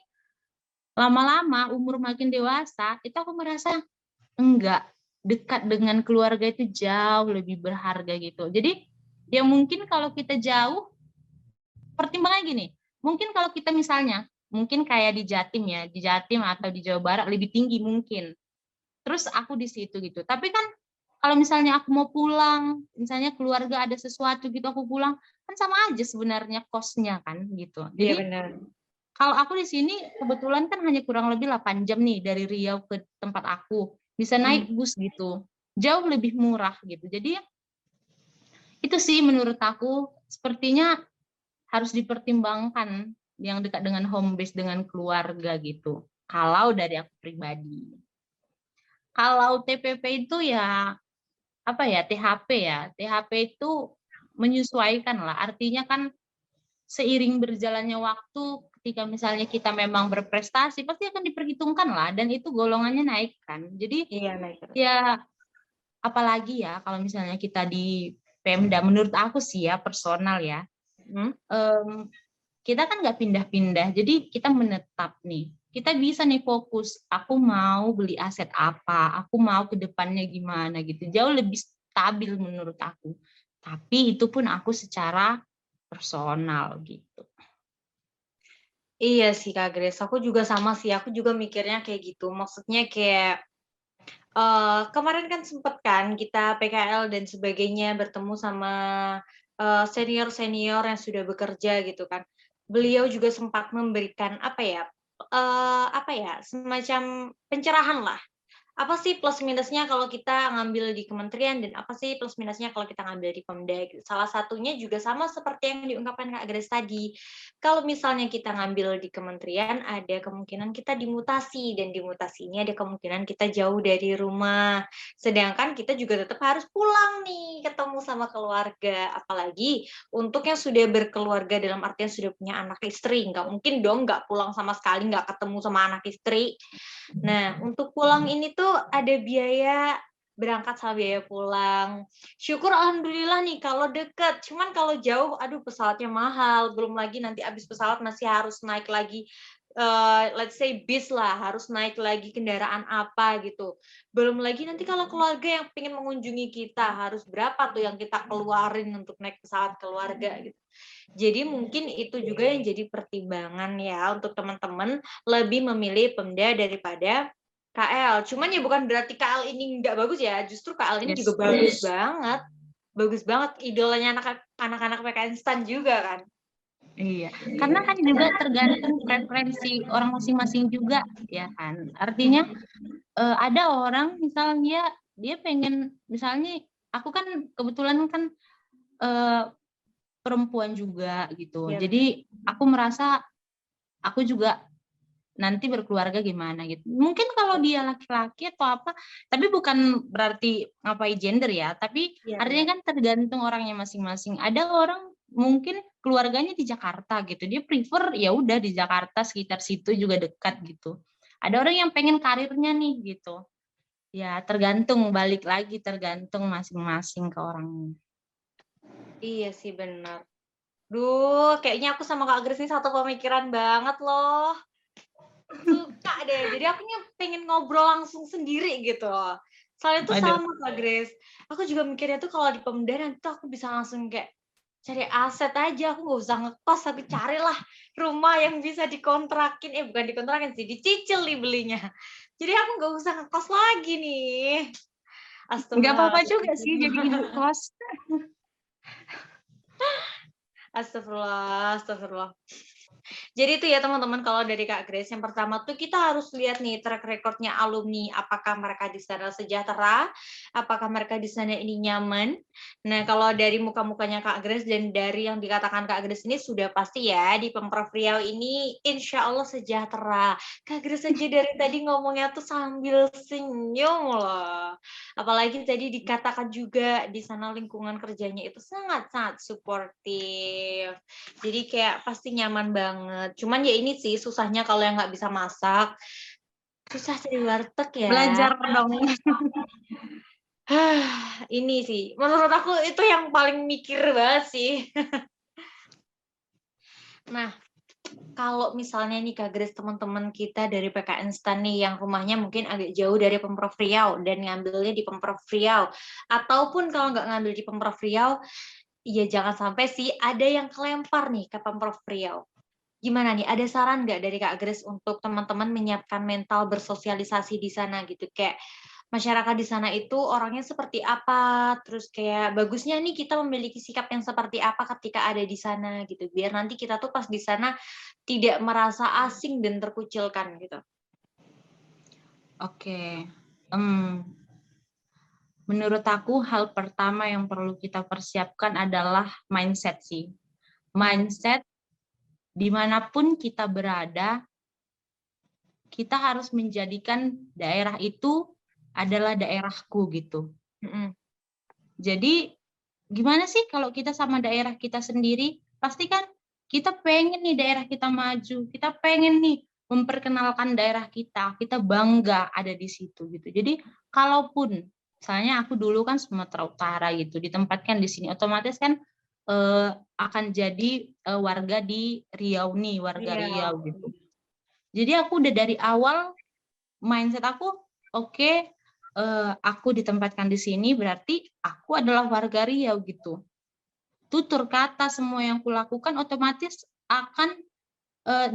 lama-lama umur makin dewasa, itu aku merasa enggak, dekat dengan keluarga itu jauh lebih berharga gitu. Jadi ya mungkin kalau kita jauh, pertimbangannya gini, mungkin kalau kita misalnya, mungkin kayak di Jatim ya, di Jatim atau di Jawa Barat lebih tinggi mungkin. Terus aku di situ gitu. Tapi kan kalau misalnya aku mau pulang, misalnya keluarga ada sesuatu gitu aku pulang, kan sama aja sebenarnya kosnya kan gitu. Iya, Jadi benar. kalau aku di sini kebetulan kan hanya kurang lebih 8 jam nih dari Riau ke tempat aku. Bisa Mhm. naik bus gitu. Jauh lebih murah gitu. Jadi itu sih menurut aku sepertinya harus dipertimbangkan yang dekat dengan home base dengan keluarga gitu. Kalau dari aku pribadi. Kalau TPP itu ya apa ya THP ya. THP itu menyesuaikan lah. Artinya kan seiring berjalannya waktu ketika misalnya kita memang berprestasi, pasti akan diperhitungkan lah, dan itu golongannya naik kan. Jadi Iya, naik terus. ya apalagi ya kalau misalnya kita di Pemda, menurut aku sih ya personal ya, kita kan nggak pindah-pindah, jadi kita menetap nih. Kita bisa nih fokus, aku mau beli aset apa, aku mau ke depannya gimana gitu. Jauh lebih stabil menurut aku. Tapi itu pun aku secara personal gitu. Iya sih Kak Grace, aku juga sama sih, aku juga mikirnya kayak gitu. Maksudnya kayak kemarin kan sempet kan kita PKL dan sebagainya bertemu sama senior-senior yang sudah bekerja gitu kan. Beliau juga sempat memberikan apa ya, semacam pencerahan lah. Apa sih plus minusnya kalau kita ngambil di kementerian dan apa sih plus minusnya kalau kita ngambil di Pemda gitu. Salah satunya juga sama seperti yang diungkapkan Kak Grace tadi. Kalau misalnya kita ngambil di kementerian ada kemungkinan kita dimutasi dan dimutasi ini ada kemungkinan kita jauh dari rumah. Sedangkan kita juga tetap harus pulang nih ketemu sama keluarga. Apalagi untuk yang sudah berkeluarga dalam artian sudah punya anak istri. Nggak mungkin dong nggak pulang sama sekali, nggak ketemu sama anak istri. Nah, untuk pulang ini tuh ada biaya berangkat sama biaya pulang. Syukur alhamdulillah nih kalau deket. Cuman kalau jauh, aduh pesawatnya mahal. Belum lagi nanti habis pesawat masih harus naik lagi, let's say bis lah, harus naik lagi kendaraan apa gitu. Belum lagi nanti kalau keluarga yang pengen mengunjungi kita, harus berapa tuh yang kita keluarin untuk naik pesawat keluarga gitu. Jadi mungkin itu juga yang jadi pertimbangan ya untuk teman-teman lebih memilih Pemda daripada KL. Cuman ya bukan berarti KL ini nggak bagus ya, justru KL ini Yes. juga bagus banget. Bagus banget, idolanya anak-anak PKN STAN juga kan. Iya, karena kan juga tergantung preferensi orang masing-masing juga ya kan. Artinya ada orang misalnya dia pengen, misalnya aku kan kebetulan kan perempuan juga gitu. Iya, Jadi aku merasa aku juga nanti berkeluarga gimana gitu. Mungkin kalau dia laki-laki atau apa, tapi bukan berarti ngapain gender ya, tapi iya, artinya kan tergantung orangnya masing-masing. Ada orang mungkin keluarganya di Jakarta gitu, dia prefer ya udah di Jakarta sekitar situ juga dekat gitu. Ada orang yang pengen karirnya nih gitu. Ya tergantung, balik lagi tergantung masing-masing ke orangnya. iya sih benar. Duh, kayaknya aku sama Kak Grace ini satu pemikiran banget loh. Suka deh, jadi aku pengen ngobrol langsung sendiri gitu. Soalnya tuh Waduh. sama Kak Grace. Aku juga mikirnya tuh kalau di Pemda nanti tuh aku bisa langsung kayak cari aset aja, aku nggak usah ngekos, tapi carilah rumah yang bisa dikontrakin, bukan dikontrakin sih, dicicil nih belinya. Jadi aku nggak usah ngekos lagi nih. Nggak apa-apa Astagfirullahaladzim. juga sih jadi ibu kos. Astagfirullah, astagfirullah. Jadi itu ya teman-teman kalau dari Kak Grace, yang pertama tuh kita harus lihat nih track recordnya alumni, apakah mereka di sana sejahtera, apakah mereka di sana ini nyaman. Nah kalau dari muka-mukanya Kak Grace dan dari yang dikatakan Kak Grace ini sudah pasti ya di Pemprov Riau ini insya Allah sejahtera. Kak Grace aja dari tadi ngomongnya tuh sambil senyum loh. Apalagi tadi dikatakan juga di sana lingkungan kerjanya itu sangat-sangat suportif. Jadi kayak pasti nyaman banget. Cuman ya ini sih susahnya kalau yang nggak bisa masak, susah cari warteg ya. Belajar dong. Ini sih, menurut aku itu yang paling mikir banget sih. Nah, kalau misalnya nih Kak Grace, teman-teman kita dari PKN STAN nih yang rumahnya mungkin agak jauh dari Pemprov Riau dan ngambilnya di Pemprov Riau, ataupun kalau nggak ngambil di Pemprov Riau, ya jangan sampai sih ada yang kelempar nih ke Pemprov Riau. Gimana nih, ada saran nggak dari Kak Grace untuk teman-teman menyiapkan mental bersosialisasi di sana gitu? Kayak masyarakat di sana itu orangnya seperti apa, terus kayak bagusnya nih kita memiliki sikap yang seperti apa ketika ada di sana gitu, biar nanti kita tuh pas di sana tidak merasa asing dan terkucilkan gitu. Oke. Menurut aku hal pertama yang perlu kita persiapkan adalah mindset sih. Mindset dimanapun kita berada, kita harus menjadikan daerah itu adalah daerahku gitu. Jadi gimana sih kalau kita sama daerah kita sendiri, pasti kan kita pengen nih daerah kita maju, kita pengen nih memperkenalkan daerah kita bangga ada di situ gitu. Jadi kalaupun misalnya aku dulu kan Sumatera Utara gitu, ditempatkan di sini, otomatis kan akan jadi warga di Riau nih, warga Iya. Riau gitu. Jadi aku udah dari awal mindset aku, oke, aku ditempatkan di sini berarti aku adalah warga Riau gitu. Tutur kata semua yang kulakukan otomatis akan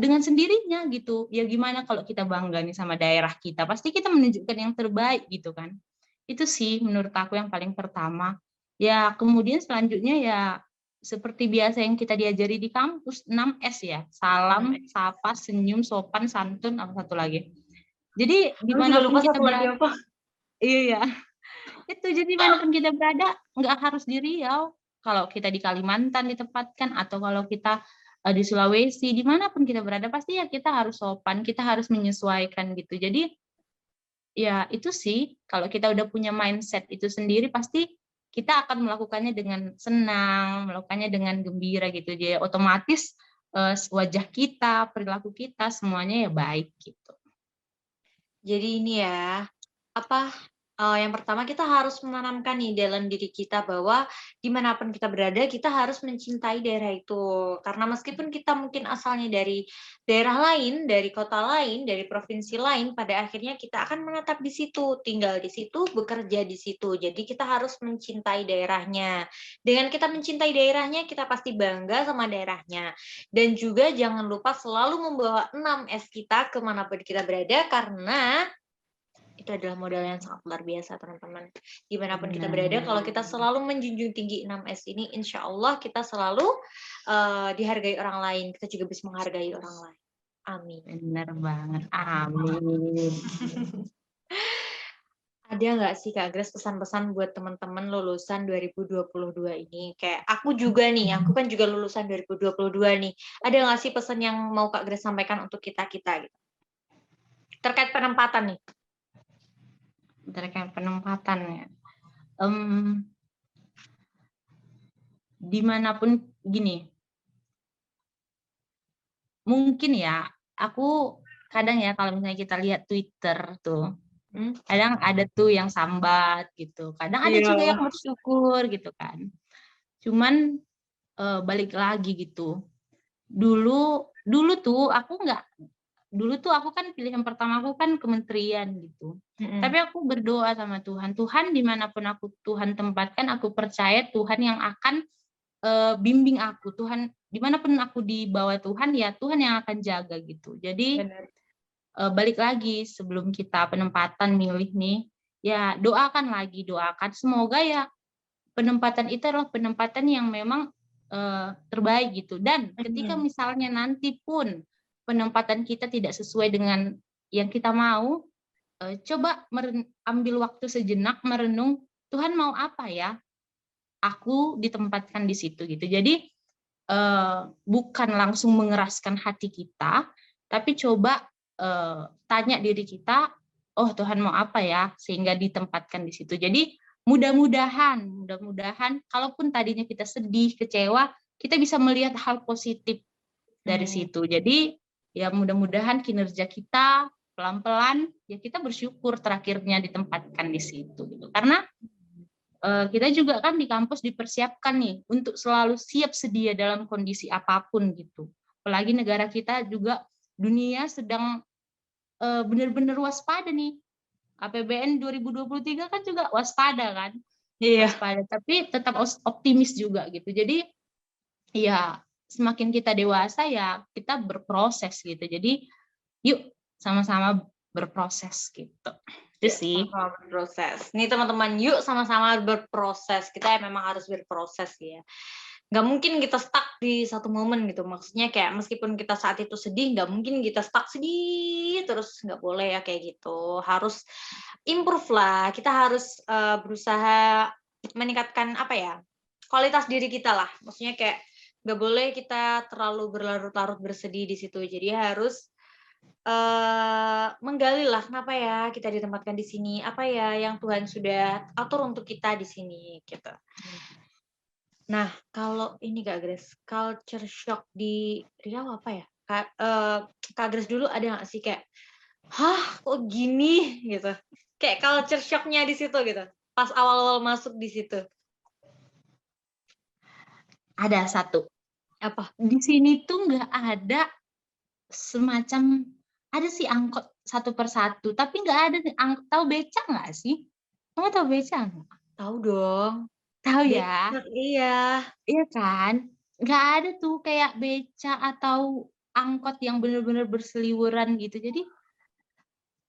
dengan sendirinya gitu. Ya gimana kalau kita bangga nih sama daerah kita, pasti kita menunjukkan yang terbaik gitu kan. Itu sih menurut aku yang paling pertama. Ya kemudian selanjutnya ya seperti biasa yang kita diajari di kampus, 6S ya. Salam, sapa, senyum, sopan, santun, apa satu lagi. Jadi Aku juga dimanapun lupa kita satu lagi berada, apa. iya, itu jadi dimanapun kita berada, nggak harus di Riau. Kalau kita di Kalimantan ditempatkan, atau kalau kita di Sulawesi, dimanapun kita berada, pasti ya kita harus sopan, kita harus menyesuaikan gitu. Jadi ya itu sih, kalau kita udah punya mindset itu sendiri, pasti kita akan melakukannya dengan senang, melakukannya dengan gembira gitu. Jadi otomatis wajah kita, perilaku kita, semuanya ya baik gitu. Jadi ini ya, apa, yang pertama kita harus menanamkan nih dalam diri kita bahwa dimanapun kita berada, kita harus mencintai daerah itu. Karena meskipun kita mungkin asalnya dari daerah lain, dari kota lain, dari provinsi lain, pada akhirnya kita akan menetap di situ, tinggal di situ, bekerja di situ. Jadi kita harus mencintai daerahnya. Dengan kita mencintai daerahnya, kita pasti bangga sama daerahnya. Dan juga jangan lupa selalu membawa 6S kita kemanapun kita berada, karena itu adalah modal yang sangat luar biasa, teman-teman. Dimanapun kita berada, kalau kita selalu menjunjung tinggi 6S ini, insya Allah kita selalu dihargai orang lain. Kita juga bisa menghargai orang lain. Amin. Benar banget. Amin. Ada nggak sih Kak Grace pesan-pesan buat teman-teman lulusan 2022 ini? Kayak aku juga nih, aku kan juga lulusan 2022 nih. Ada nggak sih pesan yang mau Kak Grace sampaikan untuk kita-kita gitu? Terkait penempatan nih. Terkait penempatan ya. Dimanapun gini, mungkin ya, aku kadang ya kalau misalnya kita lihat Twitter tuh, kadang ada tuh yang sambat gitu, kadang ada juga yang bersyukur gitu kan. Cuman balik lagi gitu. Dulu tuh aku kan pilihan pertama aku kan kementerian gitu. Tapi aku berdoa sama Tuhan, Tuhan dimanapun Tuhan tempatkan, aku percaya Tuhan yang akan bimbing aku, Tuhan dimanapun aku dibawa Tuhan, ya Tuhan yang akan jaga gitu. Jadi balik lagi sebelum kita penempatan milih nih, ya doakan semoga ya penempatan itu adalah penempatan yang memang terbaik gitu. Dan ketika misalnya nanti pun penempatan kita tidak sesuai dengan yang kita mau, coba ambil waktu sejenak merenung, Tuhan mau apa ya? Aku ditempatkan di situ gitu. Jadi bukan langsung mengeraskan hati kita, tapi coba tanya diri kita, oh Tuhan mau apa ya, sehingga ditempatkan di situ. Jadi mudah-mudahan kalaupun tadinya kita sedih, kecewa, kita bisa melihat hal positif dari situ. Jadi ya mudah-mudahan kinerja kita pelan-pelan ya kita bersyukur terakhirnya ditempatkan di situ gitu. Karena kita juga kan di kampus dipersiapkan nih untuk selalu siap sedia dalam kondisi apapun gitu. Apalagi negara kita juga dunia sedang benar-benar waspada nih. APBN 2023 kan juga waspada kan. Waspada, tapi tetap optimis juga gitu. Jadi ya semakin kita dewasa ya kita berproses gitu. Jadi yuk sama-sama berproses gitu. Itu sih. Sama-sama berproses. Nih teman-teman, yuk sama-sama berproses. Kita memang harus berproses ya. Nggak mungkin kita stuck di satu momen gitu. Maksudnya kayak meskipun kita saat itu sedih, nggak mungkin kita stuck sedih terus, nggak boleh ya kayak gitu. Harus improve lah. Kita harus berusaha meningkatkan apa ya, kualitas diri kita lah. Maksudnya kayak nggak boleh kita terlalu berlarut-larut bersedih di situ. Jadi harus menggali lah kenapa ya kita ditempatkan di sini, apa ya yang Tuhan sudah atur untuk kita di sini gitu. Nah, kalau ini Kak Grace, culture shock di Riau apa ya? Kak Grace dulu ada nggak sih kayak, hah kok gini gitu? Kayak culture shocknya di situ gitu. Pas awal-awal masuk di situ. Ada satu. Apa? Di sini tuh nggak ada semacam, ada sih angkot satu persatu, tapi nggak ada tahu beca nggak sih? Kamu tahu beca nggak? Tahu dong. Tahu ya, Becak, iya. iya kan? Nggak ada tuh kayak beca atau angkot yang benar-benar berseliweran gitu. Jadi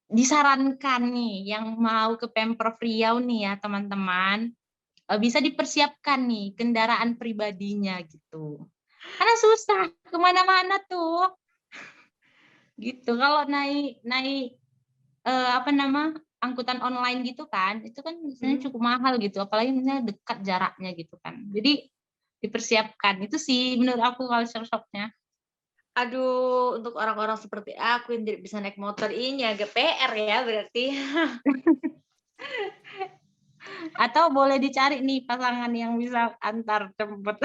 disarankan nih yang mau ke Pemprov Riau nih ya teman-teman, bisa dipersiapkan nih kendaraan pribadinya gitu. Karena susah kemana-mana tuh. Gitu. Kalau naik naik apa nama angkutan online gitu kan, itu kan misalnya cukup mahal gitu, apalagi misalnya dekat jaraknya gitu kan. Jadi dipersiapkan itu sih menurut aku culture shock-nya. Aduh, untuk orang-orang seperti aku yang tidak bisa naik motor ini agak PR ya berarti. Atau boleh dicari nih pasangan yang bisa antar jemput.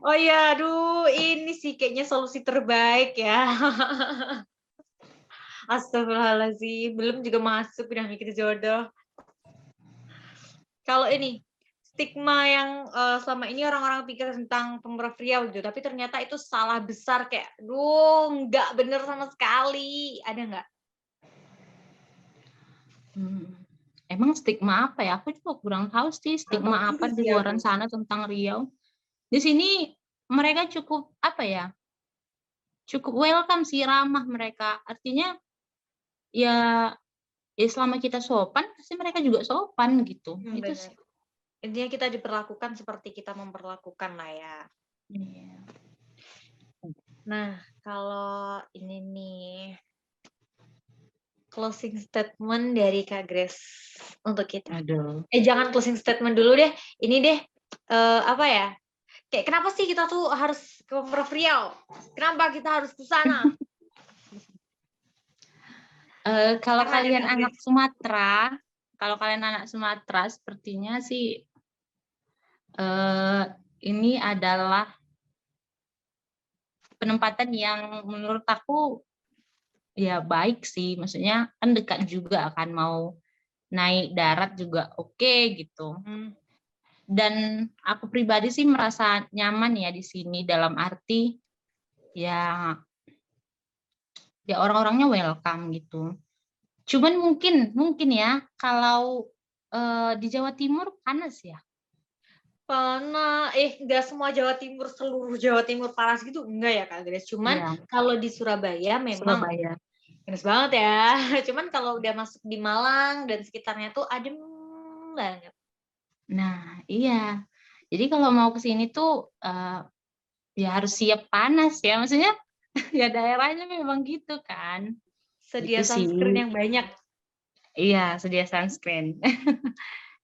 Oh iya, aduh ini sih kayaknya solusi terbaik ya. Astagfirullahaladzim, belum juga masuk udah mikir jodoh. Kalau ini, stigma yang selama ini orang-orang pikir tentang Pemprov Riau gitu, tapi ternyata itu salah besar kayak, duh nggak bener sama sekali. Ada nggak? Emang stigma apa ya? Aku juga kurang tahu sih Nggak tahu stigma juga apa di sih luaran aku. sana tentang Riau. Di sini mereka cukup apa ya? Cukup welcome sih, ramah mereka. Artinya ya selama kita sopan pasti mereka juga sopan gitu. Itu Bener. sih. Intinya kita diperlakukan seperti kita memperlakukan lah ya. Iya. Nah, kalau ini nih, closing statement dari Kak Grace untuk kita. Aduh. Jangan closing statement dulu deh. Ini deh, apa ya? Kayak kenapa sih kita tuh harus ke Pemprov Riau? Kenapa kita harus ke sana? Kalau Karena ada kalian Kak anak Grace. Sumatera, kalau kalian anak Sumatera sepertinya sih ini adalah penempatan yang menurut aku ya baik sih. Maksudnya kan dekat juga akan mau naik darat juga oke gitu. Dan aku pribadi sih merasa nyaman ya di sini dalam arti ya orang-orangnya welcome gitu. Cuman mungkin ya kalau di Jawa Timur panas ya. Nggak semua Jawa Timur, seluruh Jawa Timur panas gitu, enggak ya Kak Grace. Cuman Iya, kalau di Surabaya memang Surabaya. panas banget ya. Cuman kalau udah masuk di Malang dan sekitarnya tuh adem banget. Nah, iya. Jadi kalau mau ke sini tuh ya harus siap panas ya. Maksudnya ya daerahnya memang gitu kan. Sedia Itu sih. sunscreen yang banyak. Iya, sedia sunscreen.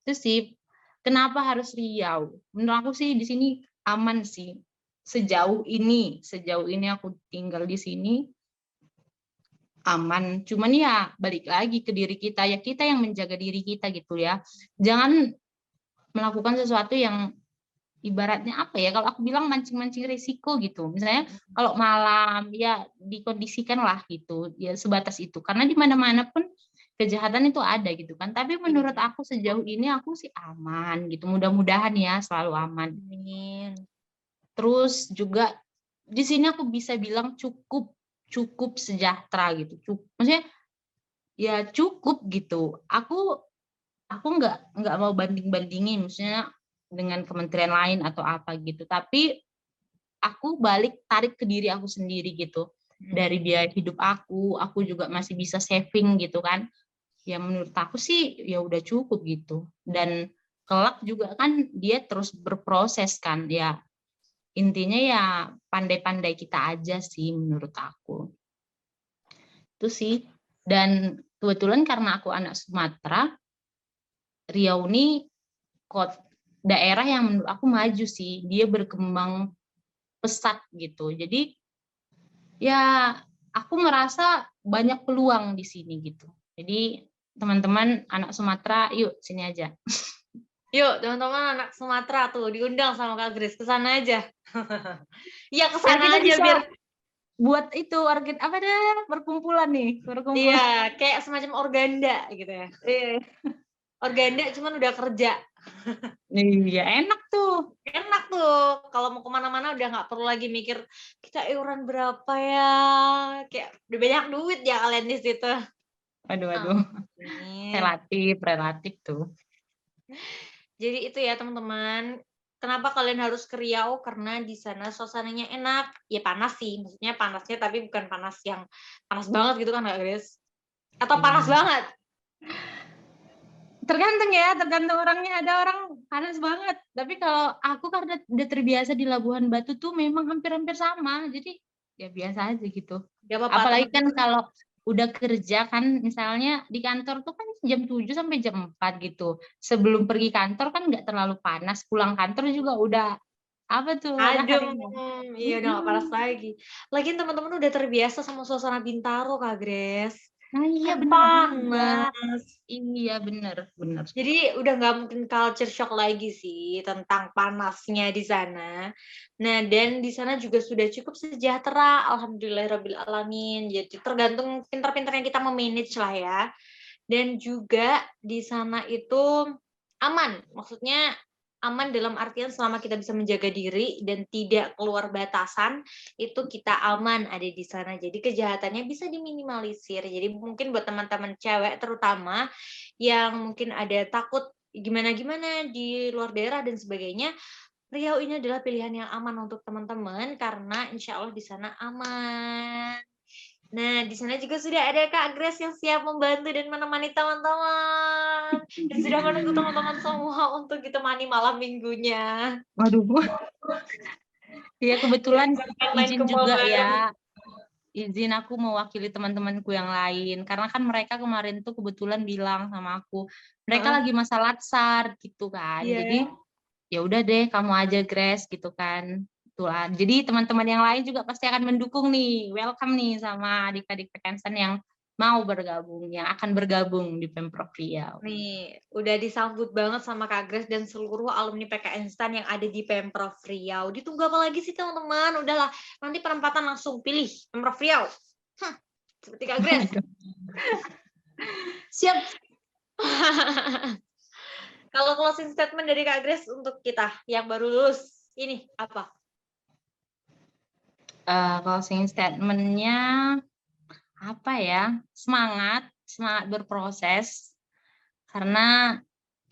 Itu sih. Kenapa harus Riau? Menurut aku sih di sini aman sih. Sejauh ini aku tinggal di sini aman. Cuman ya balik lagi ke diri kita, ya kita yang menjaga diri kita gitu ya. Jangan melakukan sesuatu yang ibaratnya apa ya, kalau aku bilang mancing-mancing risiko gitu. Misalnya kalau malam ya dikondisikan lah gitu, ya sebatas itu. Karena di mana-mana pun kejahatan itu ada gitu kan. Tapi menurut Iya. aku sejauh ini aku sih aman gitu. Mudah-mudahan ya selalu aman. Amin. Terus juga di sini aku bisa bilang cukup sejahtera gitu. Maksudnya ya cukup gitu. Aku nggak mau banding-bandingin maksudnya dengan kementerian lain atau apa gitu. Tapi aku tarik ke diri aku sendiri gitu. Dari biaya hidup aku juga masih bisa saving gitu kan. Ya menurut aku sih ya udah cukup gitu. Dan kelak juga kan dia terus berproses kan. Ya intinya ya pandai-pandai kita aja sih menurut aku. Itu sih. Dan kebetulan karena aku anak Sumatera, Riau ini daerah yang menurut aku maju sih. Dia berkembang pesat gitu. Jadi ya aku ngerasa banyak peluang di sini gitu. Jadi teman-teman anak Sumatera, yuk sini aja. Yuk teman-teman anak Sumatera tuh diundang sama Kak Grace ke sana aja. Iya ke Ya sana kita aja bisa biar buat itu apa deh, perkumpulan nih, perkumpulan. iya kayak semacam organda gitu ya. Iya. Organda cuman udah kerja. Iya, enak tuh. Enak tuh kalau mau kemana-mana udah nggak perlu lagi mikir kita iuran berapa ya, kayak udah banyak duit ya kalian di situ. Aduh, aduh. Amin. Relatif tuh. Jadi itu ya teman-teman, kenapa kalian harus ke Riau? Karena di sana suasananya enak. Ya panas sih, maksudnya panasnya tapi bukan panas yang panas banget gitu kan Kak Grace? Atau panas Iya. banget? Tergantung ya, tergantung orangnya. Ada orang panas banget. Tapi kalau aku karena udah terbiasa di Labuhan Batu tuh memang hampir-hampir sama. Jadi ya biasa aja gitu. Gak apa-apa Apalagi kan teman-teman. kalau udah kerja kan misalnya di kantor tuh kan jam 7 sampai jam 4 gitu. Sebelum pergi kantor kan nggak terlalu panas. Pulang kantor juga udah apa tuh Adem, mataharinya. iya udah gak panas Mm-mm. lagi. Lagian teman-teman udah terbiasa sama suasana Bintaro Kak Grace. Nah iya Kan bener juga. panas. Iya bener, bener. Jadi udah nggak mungkin culture shock lagi sih tentang panasnya di sana. Nah, dan di sana juga sudah cukup sejahtera, alhamdulillahirabbil alamin. Jadi tergantung pintar-pintarnya kita memanage lah ya. Dan juga di sana itu aman, maksudnya aman dalam artian selama kita bisa menjaga diri dan tidak keluar batasan, itu kita aman ada di sana. Jadi kejahatannya bisa diminimalisir. Jadi mungkin buat teman-teman cewek terutama yang mungkin ada takut gimana-gimana di luar daerah dan sebagainya, Riau ini adalah pilihan yang aman untuk teman-teman karena insya Allah di sana aman. Nah, di sana juga sudah ada Kak Grace yang siap membantu dan menemani teman-teman. Dan sudah menunggu teman-teman semua untuk ditemani malam minggunya. Waduh, ya kebetulan Diajak main-main ke izin mall juga bareng. ya. Izin aku mewakili teman-temanku yang lain karena kan mereka kemarin tuh kebetulan bilang sama aku mereka Heeh. lagi masa latsar gitu kan, jadi Iya. ya udah deh kamu aja Grace gitu kan. Itulah, jadi teman-teman yang lain juga pasti akan mendukung nih, welcome nih sama adik-adik Pekensan yang mau bergabung, yang akan bergabung di Pemprov Riau. Nih, udah disambut banget sama Kak Grace dan seluruh alumni PKN STAN yang ada di Pemprov Riau. Ditunggu apa lagi sih teman-teman? Udahlah, nanti penempatan langsung pilih Pemprov Riau. Hm, seperti Kak Grace. Aduh. Siap. Kalau closing statement dari Kak Grace untuk kita yang baru lulus, ini apa? Closing statement-nya apa ya? Semangat berproses karena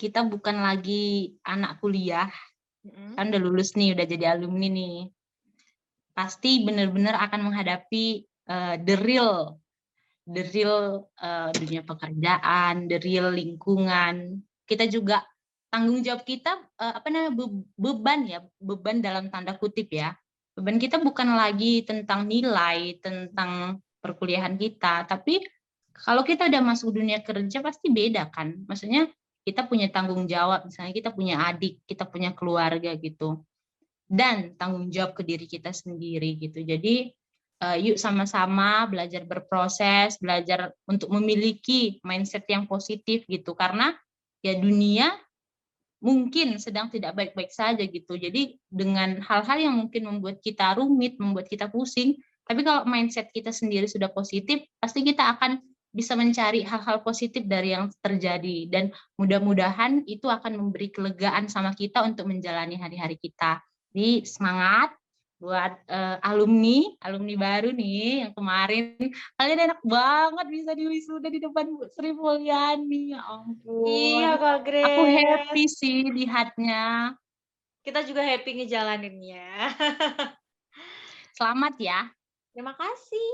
kita bukan lagi anak kuliah, Mm-mm. kan udah lulus nih, udah jadi alumni nih. Pasti benar-benar akan menghadapi the real dunia pekerjaan, the real lingkungan. Kita juga tanggung jawab kita apa namanya beban ya, beban dalam tanda kutip ya. Beban kita bukan lagi tentang nilai, tentang perkuliahan kita, tapi kalau kita udah masuk dunia kerja pasti beda kan. Maksudnya kita punya tanggung jawab, misalnya kita punya adik, kita punya keluarga gitu. Dan tanggung jawab ke diri kita sendiri gitu. Jadi yuk sama-sama belajar berproses, belajar untuk memiliki mindset yang positif gitu. Karena ya dunia mungkin sedang tidak baik-baik saja gitu. Jadi dengan hal-hal yang mungkin membuat kita rumit, membuat kita pusing, tapi kalau mindset kita sendiri sudah positif, pasti kita akan bisa mencari hal-hal positif dari yang terjadi dan mudah-mudahan itu akan memberi kelegaan sama kita untuk menjalani hari-hari kita. Jadi semangat buat alumni baru nih yang kemarin, kalian enak banget bisa diwisuda di depan Bu Sri Mulyani, ya Iya ampun. Kak Aku Grace. happy sih lihatnya. Kita juga happy ngejalaninnya. Selamat ya. Terima kasih.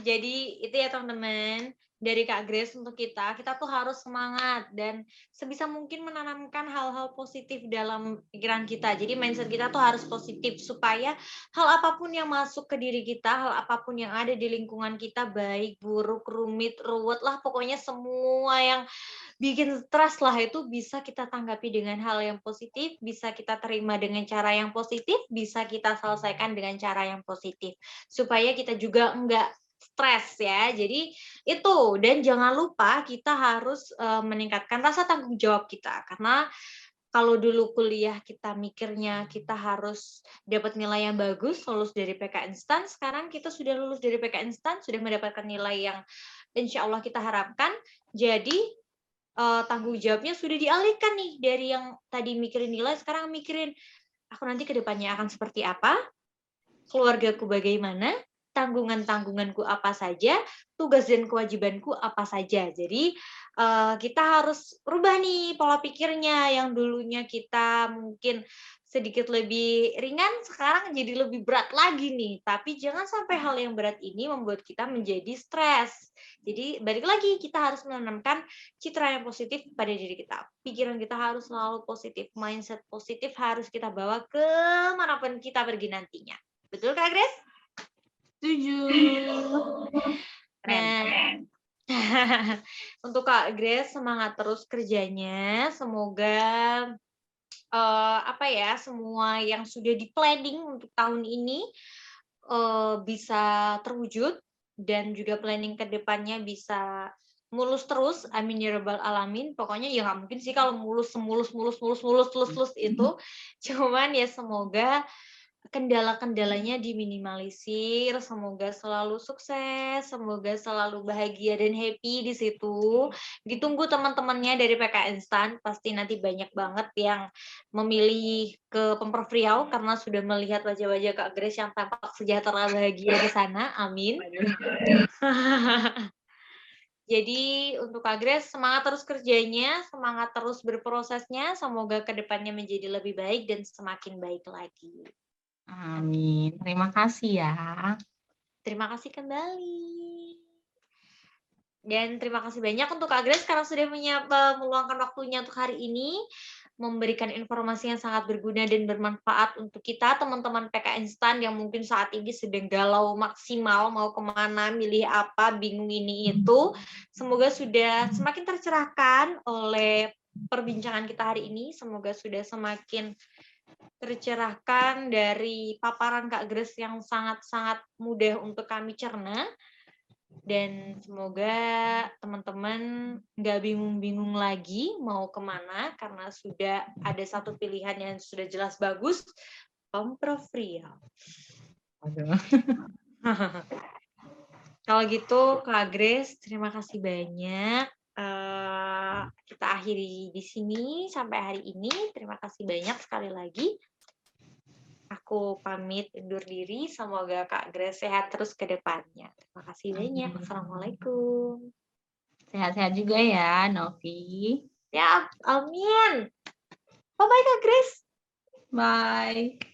Jadi itu ya teman-teman, dari Kak Grace untuk kita tuh harus semangat dan sebisa mungkin menanamkan hal-hal positif dalam pikiran kita. Jadi mindset kita tuh harus positif supaya hal apapun yang masuk ke diri kita, hal apapun yang ada di lingkungan kita, baik, buruk, rumit, ruwet lah, pokoknya semua yang bikin stres lah itu bisa kita tanggapi dengan hal yang positif, bisa kita terima dengan cara yang positif, bisa kita selesaikan dengan cara yang positif. Supaya kita juga enggak stres ya. Jadi itu, dan jangan lupa kita harus meningkatkan rasa tanggung jawab kita karena Kalau dulu kuliah kita mikirnya kita harus dapat nilai yang bagus, lulus dari PK instan, sekarang kita sudah lulus dari PK instan, sudah mendapatkan nilai yang insya Allah kita harapkan, jadi tanggung jawabnya sudah dialihkan nih dari yang tadi mikirin nilai, sekarang mikirin aku nanti ke depannya akan seperti apa, keluargaku bagaimana, tanggungan-tanggunganku apa saja, tugas dan kewajibanku apa saja. Jadi kita harus rubah nih pola pikirnya yang dulunya kita mungkin sedikit lebih ringan, sekarang jadi lebih berat lagi nih. Tapi jangan sampai hal yang berat ini membuat kita menjadi stres. Jadi balik lagi, kita harus menanamkan citra yang positif pada diri kita. Pikiran kita harus selalu positif, mindset positif harus kita bawa ke manapun kita pergi nantinya. Betul Kak Grace? Setuju. Nah, untuk Kak Grace semangat terus kerjanya. Semoga semua yang sudah di planning untuk tahun ini bisa terwujud dan juga planning ke depannya bisa mulus terus. Amin ya rabbal alamin. Pokoknya ya nggak mungkin sih kalau mulus itu. Cuman ya semoga kendala-kendalanya diminimalisir, semoga selalu sukses, semoga selalu bahagia dan happy di situ. Ditunggu teman-temannya dari PK Instan, pasti nanti banyak banget yang memilih ke Pemprov Riau karena sudah melihat wajah-wajah Kak Grace yang tampak sejahtera bahagia di sana. Amin. Jadi untuk Kak Grace, semangat terus kerjanya, semangat terus berprosesnya, semoga kedepannya menjadi lebih baik dan semakin baik lagi. Amin. Terima kasih ya. Terima kasih kembali. Dan terima kasih banyak untuk Kak Grace karena sudah meluangkan waktunya untuk hari ini, memberikan informasi yang sangat berguna dan bermanfaat untuk kita, teman-teman PK Instan yang mungkin saat ini sedang galau maksimal, mau kemana, milih apa, bingung ini itu. Semoga sudah semakin tercerahkan oleh perbincangan kita hari ini, semoga sudah semakin tercerahkan dari paparan Kak Grace yang sangat-sangat mudah untuk kami cerna. Dan semoga teman-teman nggak bingung-bingung lagi mau kemana, karena sudah ada satu pilihan yang sudah jelas bagus, Pemprov Riau. Kalau gitu Kak Grace, terima kasih banyak. Kita akhiri di sini sampai hari ini. Terima kasih banyak sekali lagi. Aku pamit undur diri. Semoga Kak Grace sehat terus ke depannya. Terima kasih banyak. Assalamualaikum. Sehat-sehat juga ya, Novi. Ya, amin. Bye-bye Kak Grace. Bye.